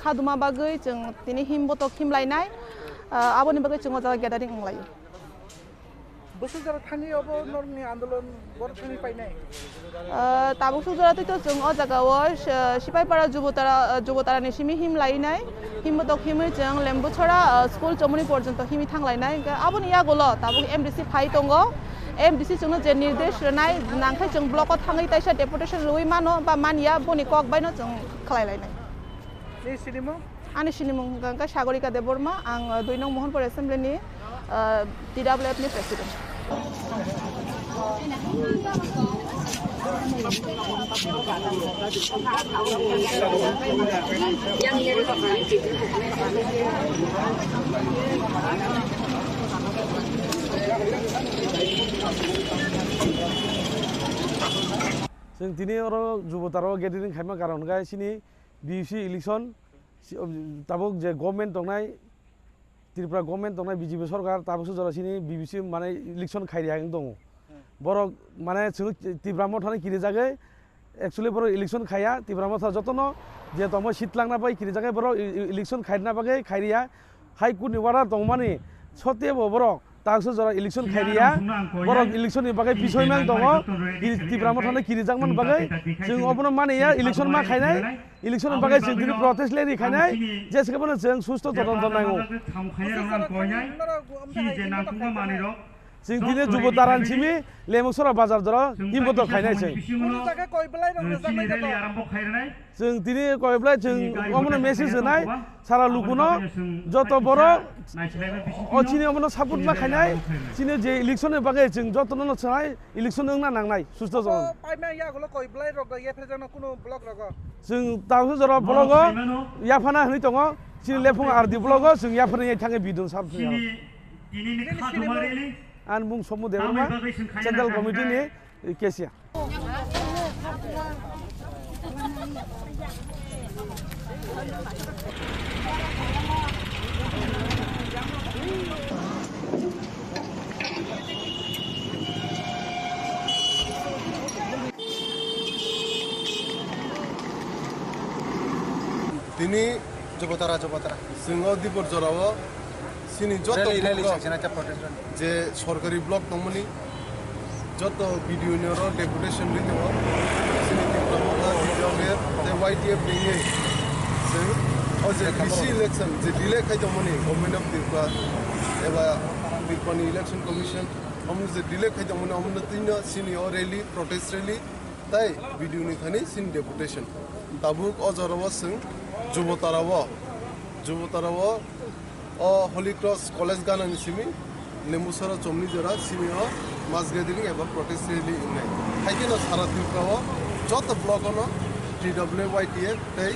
খাদুমা বাগै जों তিনি हिमबतो खिमलायनाय आबोनि बागै जों जा ग्यादारिं ओंलायो बोसोर जाबा थाङि अब नरनि आन्दोलन बर थाङि पाइनाय ताबुक सुजरातैथ' जों अ जागायाव सिपाइपारा जुबतारानि सिमि हिमलायनाय हिमबतो खिमै जों लेम्बुछरा स्कुल चमुनि पर्यन्त हिमि थांलायनाय आबोनि यागोल ताबुक एमडिसि फाइ दङ एमडिसि जोंनो जे निर्देश होनाय नांखाय जों ब्लकआव थाङै ताइसा डेपुटेशन रुइ मानो बा मानिया बनि कक बायनो जों खालायलायनाय नि सिनिमु आनि सिनिमु गंगा सागरिका देबबर्मा आं 2 नं महनपुर एसेम्ब्लिनि DWF नि प्रेसिडेन्ट जों दिनै जुबताराव गेदेरिं खायमा कारन गाय सिनि बिसि इलेक्शन ताबुक जे गभर्नमेन्ट दंनाय त्रिपुरा गभर्नमेन्ट दंनाय बिजेपि सरकार ताबुक जरासिनि बिबिसि माने इलेक्शन खायरिया दङ बर माने जों त्रिपुरामाव थानाय किरि जागे एक्चुअली बर इलेक्शन खाया त्रिपुरामाव था जतन जे तम सिटलांना बाय किरि जागे बर इलेक्शन खायना बागे खायरिया हाई कोर्ट नि वार्डार दंमानि सतेबो बर ताबुक जरा इलेक्शन खायरिया बर इलेक्शन नि बागे बिसयमान दङ त्रिपुरामाव थानाय किरि जागमन बागे जों अबनो मानिया इलेक्शन मा खायनाय इलेक्शन बागे जों दिनै प्रोटेस्ट लेरि खायनाय जेसेबां जों सुस्थ तदन्त नांगौ जों दिनै जुबतारान सिमि लेमसरा बाजार दर हिमबतो खायनाय जों दिनै कयब्ला जों अमनो मेसेज होनाय सारा लुकुनो जत बर अचिनि अमनो सापोर्ट मा खायनाय सिने जे इलेक्शन बागे जों जतन न छनाय इलेक्शन ओंना नांनाय सुस्थ जन पाइमा यागोल कयब्ला रग या फेजन कुनो ब्लक रग जों ताबु जरा ब्लग याफाना हनै दङ सिनि लेफुं आरदि ब्लग जों याफाना थाङे बिदुं साबसिन आन बुं समु देवरमा सेन्ट्रेल कमिटिनि केसिया दिनै जुबतारा जों दिपर जराव सिनि जत जे सरकारि ब्लक दंमोन जत भिडिअ नेर डेपुटेशन लिदो सिनि जे YTF नि जों जे बिसि इलेक्शन जे डिले खायदोंमोन गभर्नमेन्ट अफ त्रिपुरा एबा त्रिपुरानि इलेक्शन कमिशन हमनो जे डिले खायदोंमोन हमनो तिनो सिनि रैली प्रोटेस्ट रैली ताई भिडिअ नि थानि सिनि डेपुटेशन ताबुक अजराव जों जुबताराव हली क्रस कॉलेज गानानि सिमी लेम्बुसरा चमनी जरा सिमिओ मास गैदरिंग एबा प्रोटेस्ट रैली इननाय हाइकेनो सारा त्रिपुराव जत ब्लकनो TWYTF तै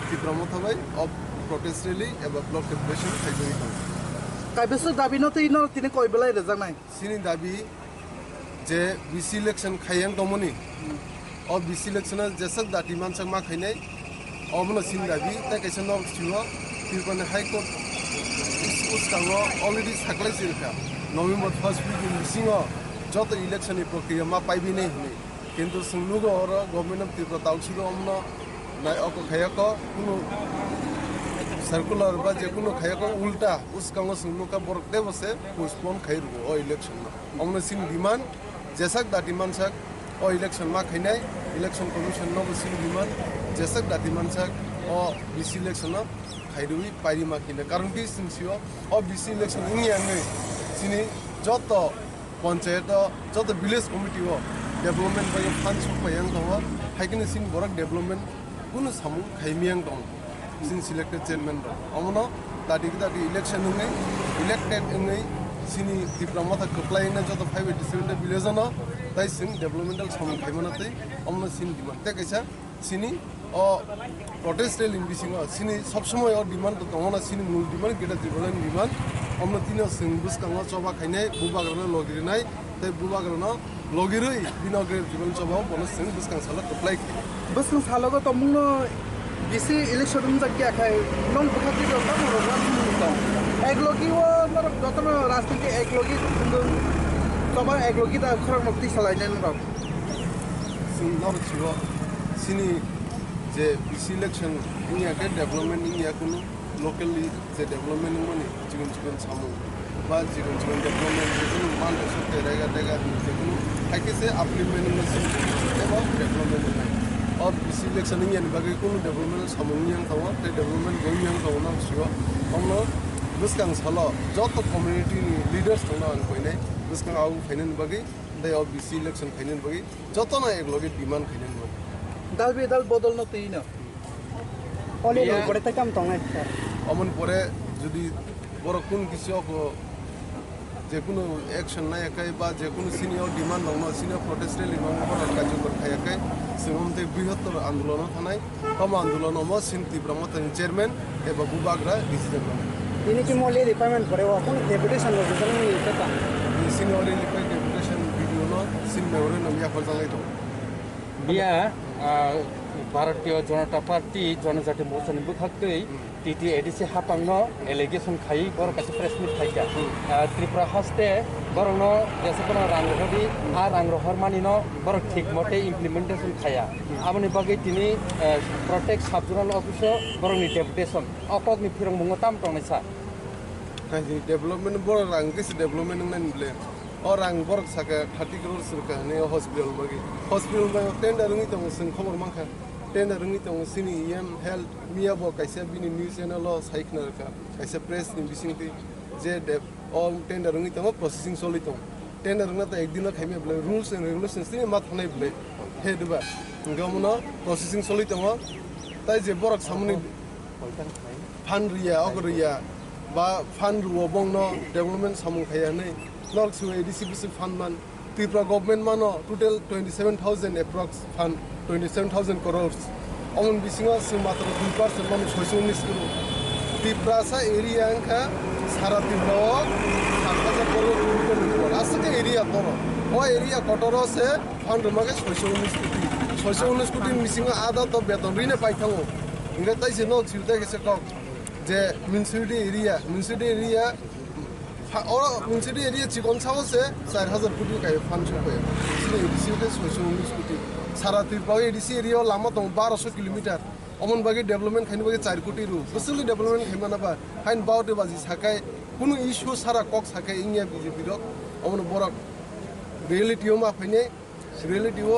त्रिपुरामाव थाबाय अब प्रोटेस्ट रैली एबा ब्लक डेपुटेशन खायजोनि दं कायबेसो दाबिनो तैनो तिनि कयबेलाय रेजांनाय सिनि दाबि जे बिसि इलेक्शन खायन दमनि अब बिसि इलेक्शना जेसक दाति मानसक मा खायनाय अबनो सिनि दाबि तै कैसे नर्थ सिवा त्रिपुरानि हाई कोर्ट अलरेडी साकलाय सिरखा नवेम्बर 1 वीक सिंह जत इलेक्शन प्रक्रिया मा पाइबि नै हुने किन्तु सुंलुगो और गभर्नमेंट अफ त्रिपुरा ताउसिलो हमनो नाय अको खायको कुनो सर्कुलर बा जे कुनो खायको उल्टा उसकांगो सुंलुका बरक देबसे पोस्टपोन खाइरु ओ इलेक्शन हमनो सिन डिमांड जेसक दाति मानसक ओ इलेक्शन मा खाइनाय इलेक्शन कमिशन नो सिन डिमांड जेसक दाति मानसक ओ BC election খাইদুই পাইরি মাকিনে কারণ কি সিনসিও BC election ইংয়াঙ্গে সিনি যত পঞ্চায়েত যত village committee development by fund সপায়াং দङ হাইকিনে সিন বরক ডেভেলপমেন্ট কোনো সামু খাইমিয়াং দङ সিন সিলেক্টেড চেয়ারম্যান দङ অমনো দাদি ইলেকশন নङै ইলেক্টেড নङै সিনি ত্রিপুরা কপ্লাইনা যত 587 ভিলেজ তাই সিন ডেভেলপমেন্টাল সামু খাইমানাতে অমনো সিন ডিমান্ড তে কাইসা সিনি প্রটেস্ট রেল ইন বিসিং সিনি সবসময় ডিমান্ড দङ না সিনি মূল ডিমান্ড গেটা ডেভেলপমেন্ট ডিমান্ড অমনো তিনো সিং বুসকাङ চবা খাইনাय বুবাগ্रनो लगिरनाय तै बुबाग्रनो लगिरै बिनग्रेड जीवन चबाव बनो सिं बुसकाङ साला कप्लाइ बुसकाङ सालागो तमुनो बिसि इलेक्शन जग्या खाय नं बखाति द तमरो राम एकलगी व नर जतन राजनीति एकलगी चबा एकलगी दा खरम मुक्ति सलाइनेन र सिं नर छिव सिनी जे बिसि इलेक्शन इनिया के डेभलपमेन्ट इनिया कुनु locally the development money chigun samu ba chigun development jegun man sote rega jegun haike se upliftment in the about development or BC election in bagi kuno development samu yang tawa the development going yang tawa na sio omno buskang salo joto community leaders tona an koine buskang au fainen bagi they of BC election fainen bagi joto na ek loge demand fainen bagi dal be dal bodol no teina ole no pore ta kam tonga অমন পরে যদি বড় কোন কিছু যে কোনো action নাই একাই বা যে কোনো সিনিয়র ডিমান্ড দङ সিনিয়র প্রটেস্ট রেলি বড় কার্যকর খায়াকাই সিমতে বৃহত্তর আন্দোলন থানায় কম আন্দোলন সিন ত্রিপুরা চেয়ারম্যান এবং বুবাগ্রা decision ini ki mole requirement pore wa kon deputation lo jang ni ta senior রিলিফাই ডেপুটেশন ভিডিও ন সিন মেওরে নমিয়া ফলজালাই দङ বিয়া भारतीय जनता पार्टी जनजाति मोर्चानि बुखाक्तै टीटी एडीसी हापांनो एलिगेशन खाई बर कासे प्रेस मिट थाइका त्रिपुरा हास्ते बरनो जेसेकोनो रांगहरि आ रांगहर मानिनो बर ठीक मते इमप्लिमेंटेशन खाया आबनि बागै तिनि प्रोटेक्ट सब जोनाल अफिस बरनि डेपुटेशन अपकनि फिरं मुंगो ताम टंनायसा डेभलपमेन्ट बर रां केसे डेभलपमेन्ट नन ब्ले और रां बर साके 30 करोड़ सरका ने हॉस्पिटल बागै हॉस्पिटल बाय टेंडर रंगि दङ जों खबर मांखा टेंडर रंगि दङ सिनि एम हेल्थ मिया बो काइसे बिनि न्यूज चैनल साइखना रका काइसे प्रेस नि बिसिंति जे ऑल टेंडर रंगि दङ प्रोसेसिंग सलि दङ टेंडर रंगना त एक दिन खाइमे ब्ले रूल्स एंड रेगुलेशंस नि मा थानाय ब्ले हेदबा गमनो प्रोसेसिंग सलि दङ ताइ जे बरक सामनि फान रिया अगरिया बा फान रुव बंगनो डेभलपमेन्ट सामु खाया नै Lord Sue DCBC fund man Tripura government mano total 27,000 approx fund 27,000 crores on bisinga sumatra 2% man 619 crore Tripura sa area anka sara Tripura 7,000 crore rupees asake area toro o area kotoro se fund mage 619 कोटी bisinga ada to beton rine paithango inga tai se no chirta ke se ko je municipality area और municipal area chicken सावो से 4000 कोटी का fund छपे इसलिए ADC के 619 कोटी सारा त्रिपुरा एडीसी एरिया लामा दं 1200 किलोमीटर अमन बागे डेभलपमेन्ट खाइन बागे 4 कोटी रु बसुलि डेभलपमेन्ट खाइमाना बा फाइन बाउटे बाजी साकाय कुनु इश्यू सारा कक साकाय इंडिया बीजेपी रक अमन बरक रियलिटीओ मा फाइने रियलिटीओ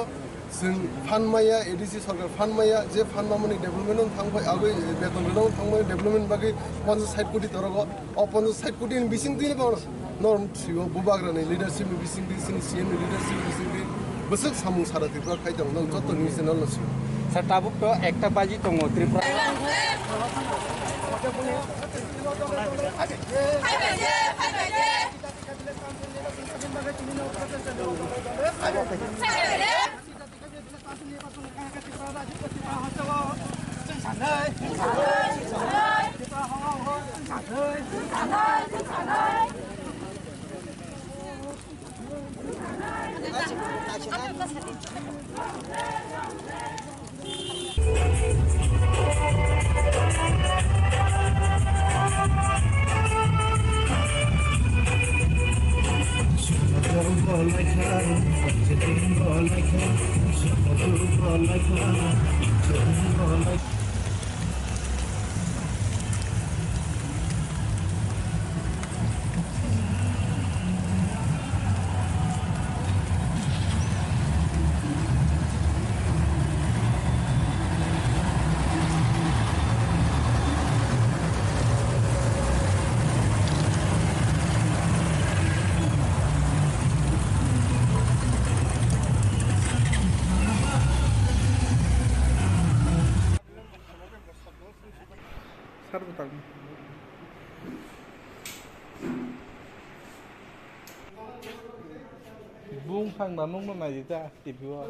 जों फान्ड माया एडीसी सरकार फान्ड माया जे फान्ड मामनि डेभलपमेन्ट थांबाय आगै बेतन रं थांबाय डेभलपमेन्ट बागै 50 कोटी तरग अ 50 कोटी बिसिं दिने बाव नर्म सिओ बुबाग्रानि लिडारशिप बिसिं दिसिं सीएम लिडारशिप बिसिं दि बसक सामु सारा त्रिपुरा खाइदं नं जत न्यूज चैनल नसु सटाबुक तो एकटा बाजी दङ Tripura Bung hang na mong mamay dito tipiwa.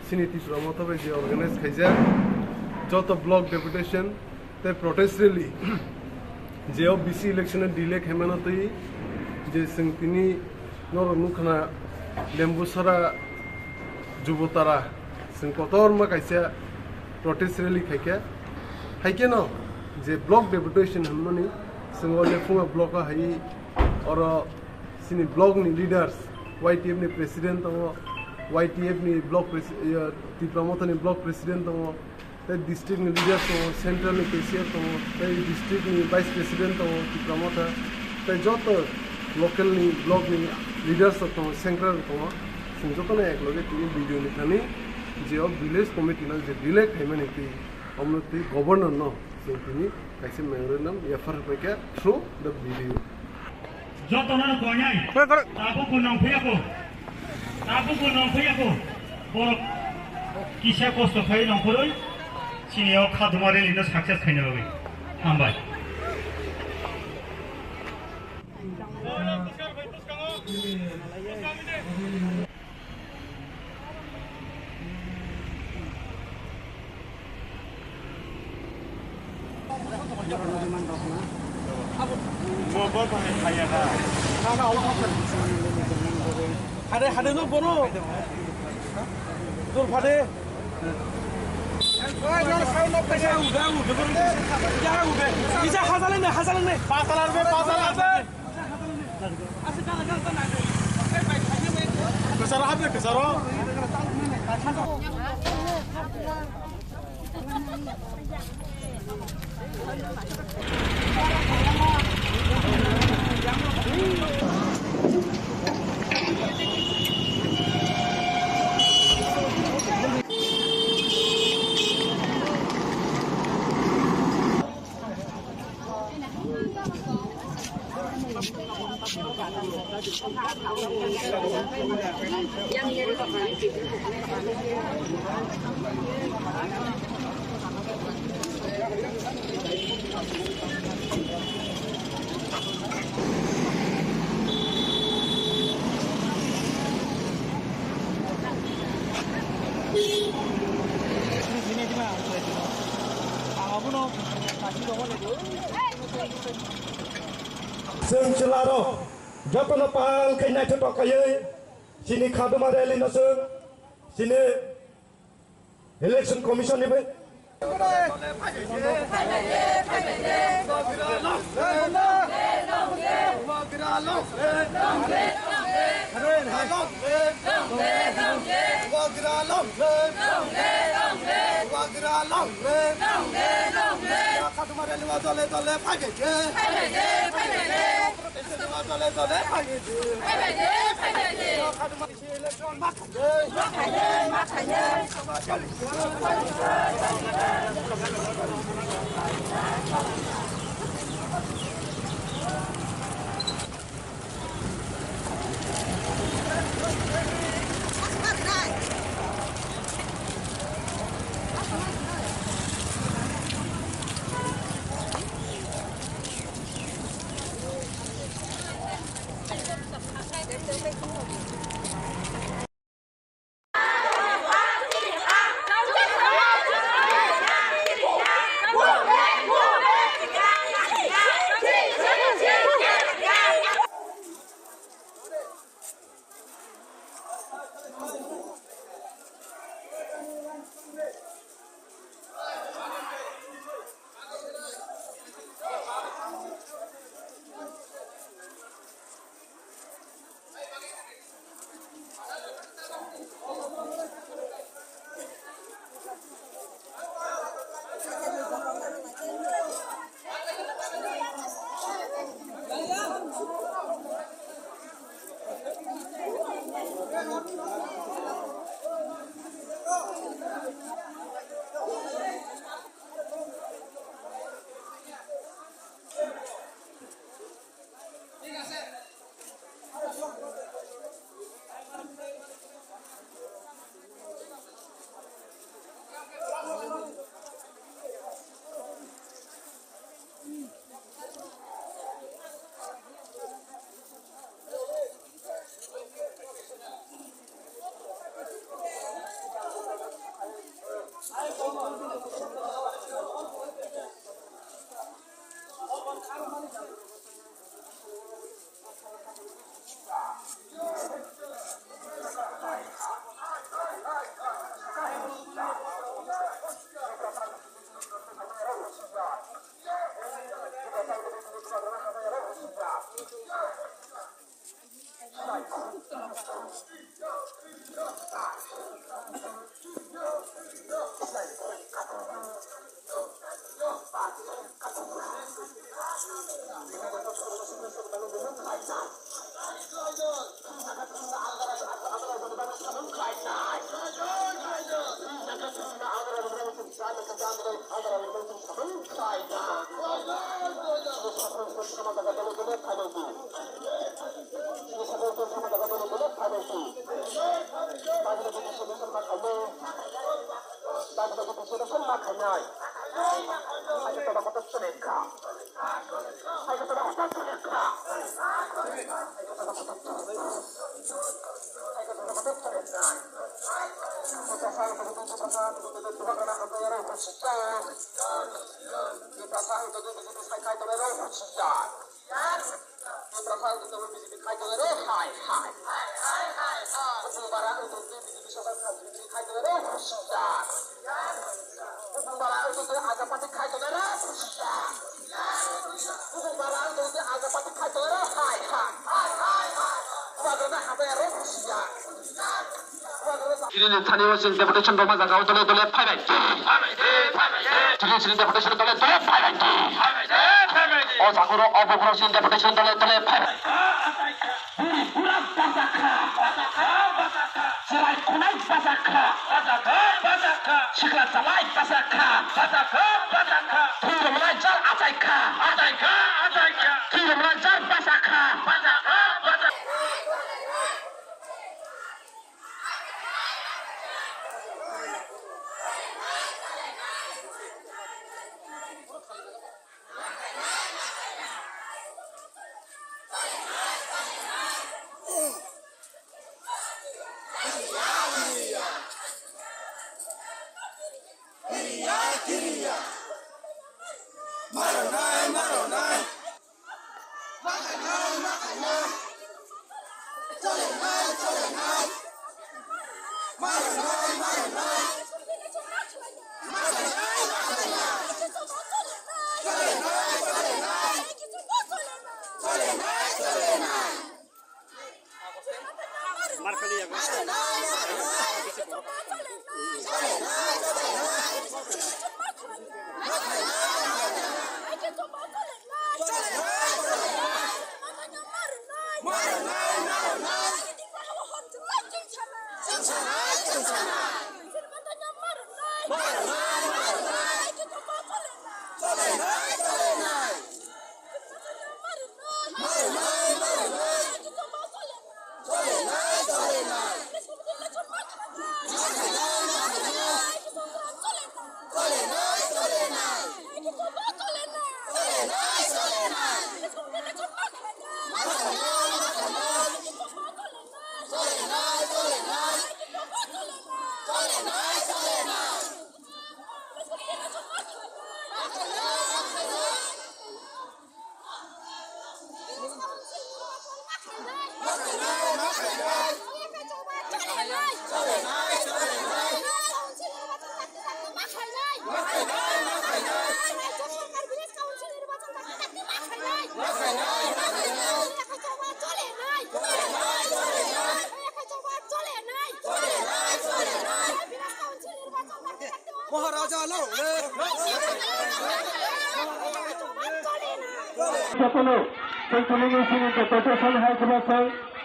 Siniti Pramotha by the organized Khaija, Jota block deputation, they protest rally. Jeo BC election delay Hemanati, J. Singtini, Nor Nukana, Lembusara, Jubotara, Sinkotor Makaisa, protest rally Kaka. Haikeno, J. block deputation Hamani, Singole Funga blocker Hai, or Sini blog leaders, YTF president or YTF ni block Pramotha ni block president to the district ni leader to central ni PCF to the district ni vice president to Pramotha the joto local ni block ni leaders to central to sinjoto na ekloge tini video ni thani je of village committee na je delay payment ni omnoti governor no tini kaise member nam FR peke through the video joto na ko nyai tabu kunong phiyako Aku kunong phiyako borok kisha kosto khai nongkhoroi sinio khadumare lino success khaina babai hambai Hade no bono. Dur phade. Oi no khau no pesa uda uda. Ja uda. Kisa hasalan ne. Pasalar be. Kesara habe kesara. Sing celaro, japa na pang kay na choto kaye, sini khadu mare li na sing, sini election commission ni be. স্থানীয় deputation Ruma জায়গাও দলে দলে final deputation দলে দলে final অজাগর অবগ্রসীন deputation দলে দলে final শিখলা চালাই বাজাখা ধুরমলাই জাল আজাইখা ধুরমলাই জাল বাজাখা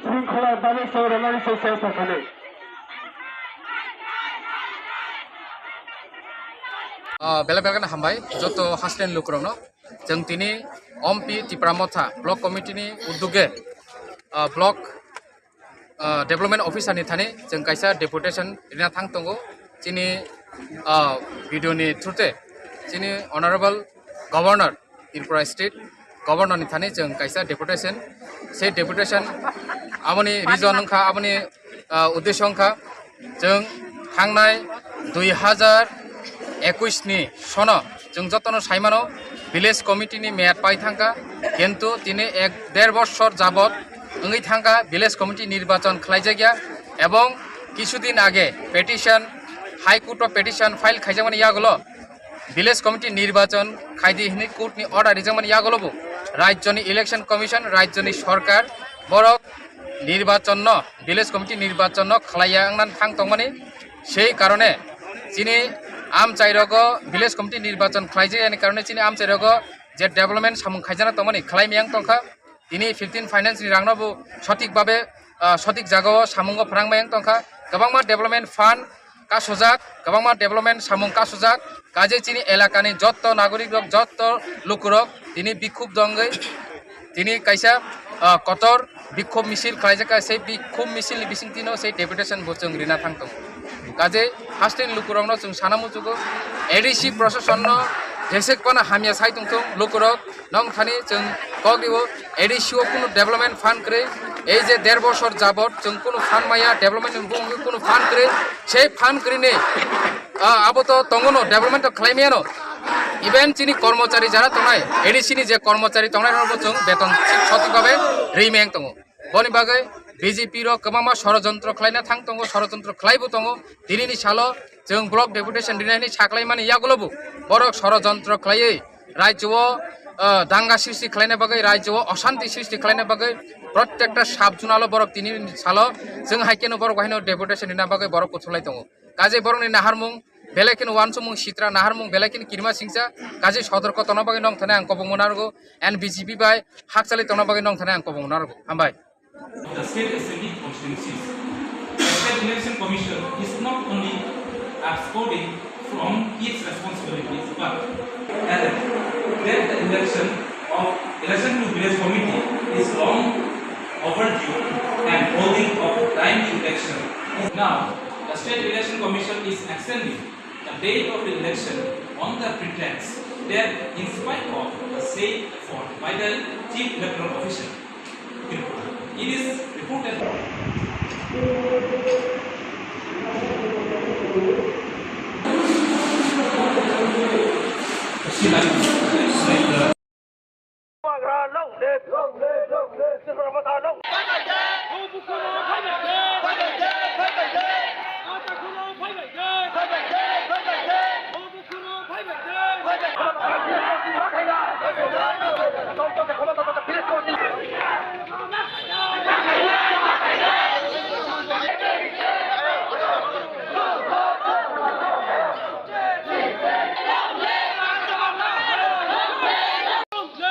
শৃঙ্খলার দাবি সৌরমানি সেখানে बेला बेला हामबाय जत हास्टेन लुक्रौनो जों दिनै अम्पि तिप्रामथा ब्लक कमिटिनि उद्योगे ब्लक डेभलपमेन्ट अफिसारनि थाने जों कायसा डेपुटेसन लिरना थांदोंगो जोंनि भिडिअनि थ्रुते जोंनि अनारेबल गभर्नर त्रिपुरा स्टेट गभर्नरनि थाने जों कायसा डेपुटेसन से डेपुटेसन आबनि रिजन अंखा आबनि उद्देश्य अंखा जों थांनाय 2021 सन जों जतन साइमानो विलेज कमिटिनि मेयाद पाइ थांगा किन्तु दिनै 1.5 बछर जाबत ओंगै थांगा विलेज कमिटि निर्वाचन खालायजागिया एवं किछुदिन आगे पेटिशन हाईकोर्ट पेटिशन फाइल खाइजामानि यागलो विलेज कमिटि निर्वाचन खाइदि हिनि कोर्टनि अर्डार रिजामानि यागलोबो राज्यनि इलेक्शन कमिशन राज्यनि सरकार बरक निर्वाचन विलेज कमिटि निर्वाचन खालायना थांतंमानि सेई कारणे जिनि आमचाइरग विलेज कमिटि निर्वाचन खालायजायनि कारणे जिनि आमचाइरग जे डेभलपमेन्ट सामुं खाइजाना तंमानि खालायमियां तंखा তিনি ফিফটিন ফাইন্যান্সनि रांनाबो सঠিকভাবে सঠিক জায়গায় সামুঙ্গ ফরাংমায়াং তংখা गोबांमा डेभलपमेन्ट फान्ड कासुजाक गोबांमा डेभलपमेन्ट सामुंग कासुजाक काजे चिनि एलाकानि जत्त नागरिक रक जत्त लुकुरक तिनि बिक्षोभ दंगै तिनि कायसा कतर बिक्षोभ मिसिल खालायजाका sei बिक्षोभ मिसिलनि बिसिंतिनो sei डेपुटेशन बो जों रिना थांदों काजे हास्टेन लुकुरकनो जों सानामुजुगो एडिसि प्रशासननो जेसेकबाना हामिया साइतुंथुं लुकुरक नं थानि जों कग्रिबो एडिसिओ कुनु डेभलपमेन्ट फान्ड करे এই যে 1.5 বছর যাবত जों কোনো ফান্ড মাইয়া ডেভেলপমেন্ট বুঙ্গি কোনো ফান্ড করে সেই ফান্ড করিনে আবত তঙ্গনো ডেভেলপমেন্ট খাইমিয়ানো ইভেন চিনি কর্মচারী যারা তনাই এডিসিনি যে কর্মচারী তনাই হবো जों বেতন সঠিকভাবে রিমেং তঙ্গ বনি বাগै বিজেপি র गोबांमा षড়যন্ত্র খাইনা থাং তঙ্গ ষড়যন্ত্র খাইবো তঙ্গ দিনিনি সালো जों ब्लक डेपुटेशन दिनायनि साख्लाय माने यागलबो बड़ षড়যন্ত্র खाइयै राज्योआव दांगा सृष्टि खालायनाय बागै राज्योआव अशान्ति सृष्टि खालायनाय बागै प्रत्येकटा साब जुनाल बरक तिनि सालो जों हाइकेनो बरक हाइनो डेपुटेशन दिना बागै बरक कुथुलाय दङ काजे बरकनि नाहारमुं बेलेकिन वानसुमुं सित्रा नाहारमुं बेलेकिन किरमा सिंसा काजे सदरक तना बागै नं थाने आंको बुंनारगो एन बीजेपी बाय हाकसालि तना बागै नं थाने आंको बुंनारगो हामबाय The State Assembly constituencies. The State Election Commission is not only absconding from its responsibilities, but that the election to village committee is long overdue and holding of timely election. Now, the State Election Commission is extending the date of the election on the pretext that in spite of the said effort by the Chief Electoral Official, it is reported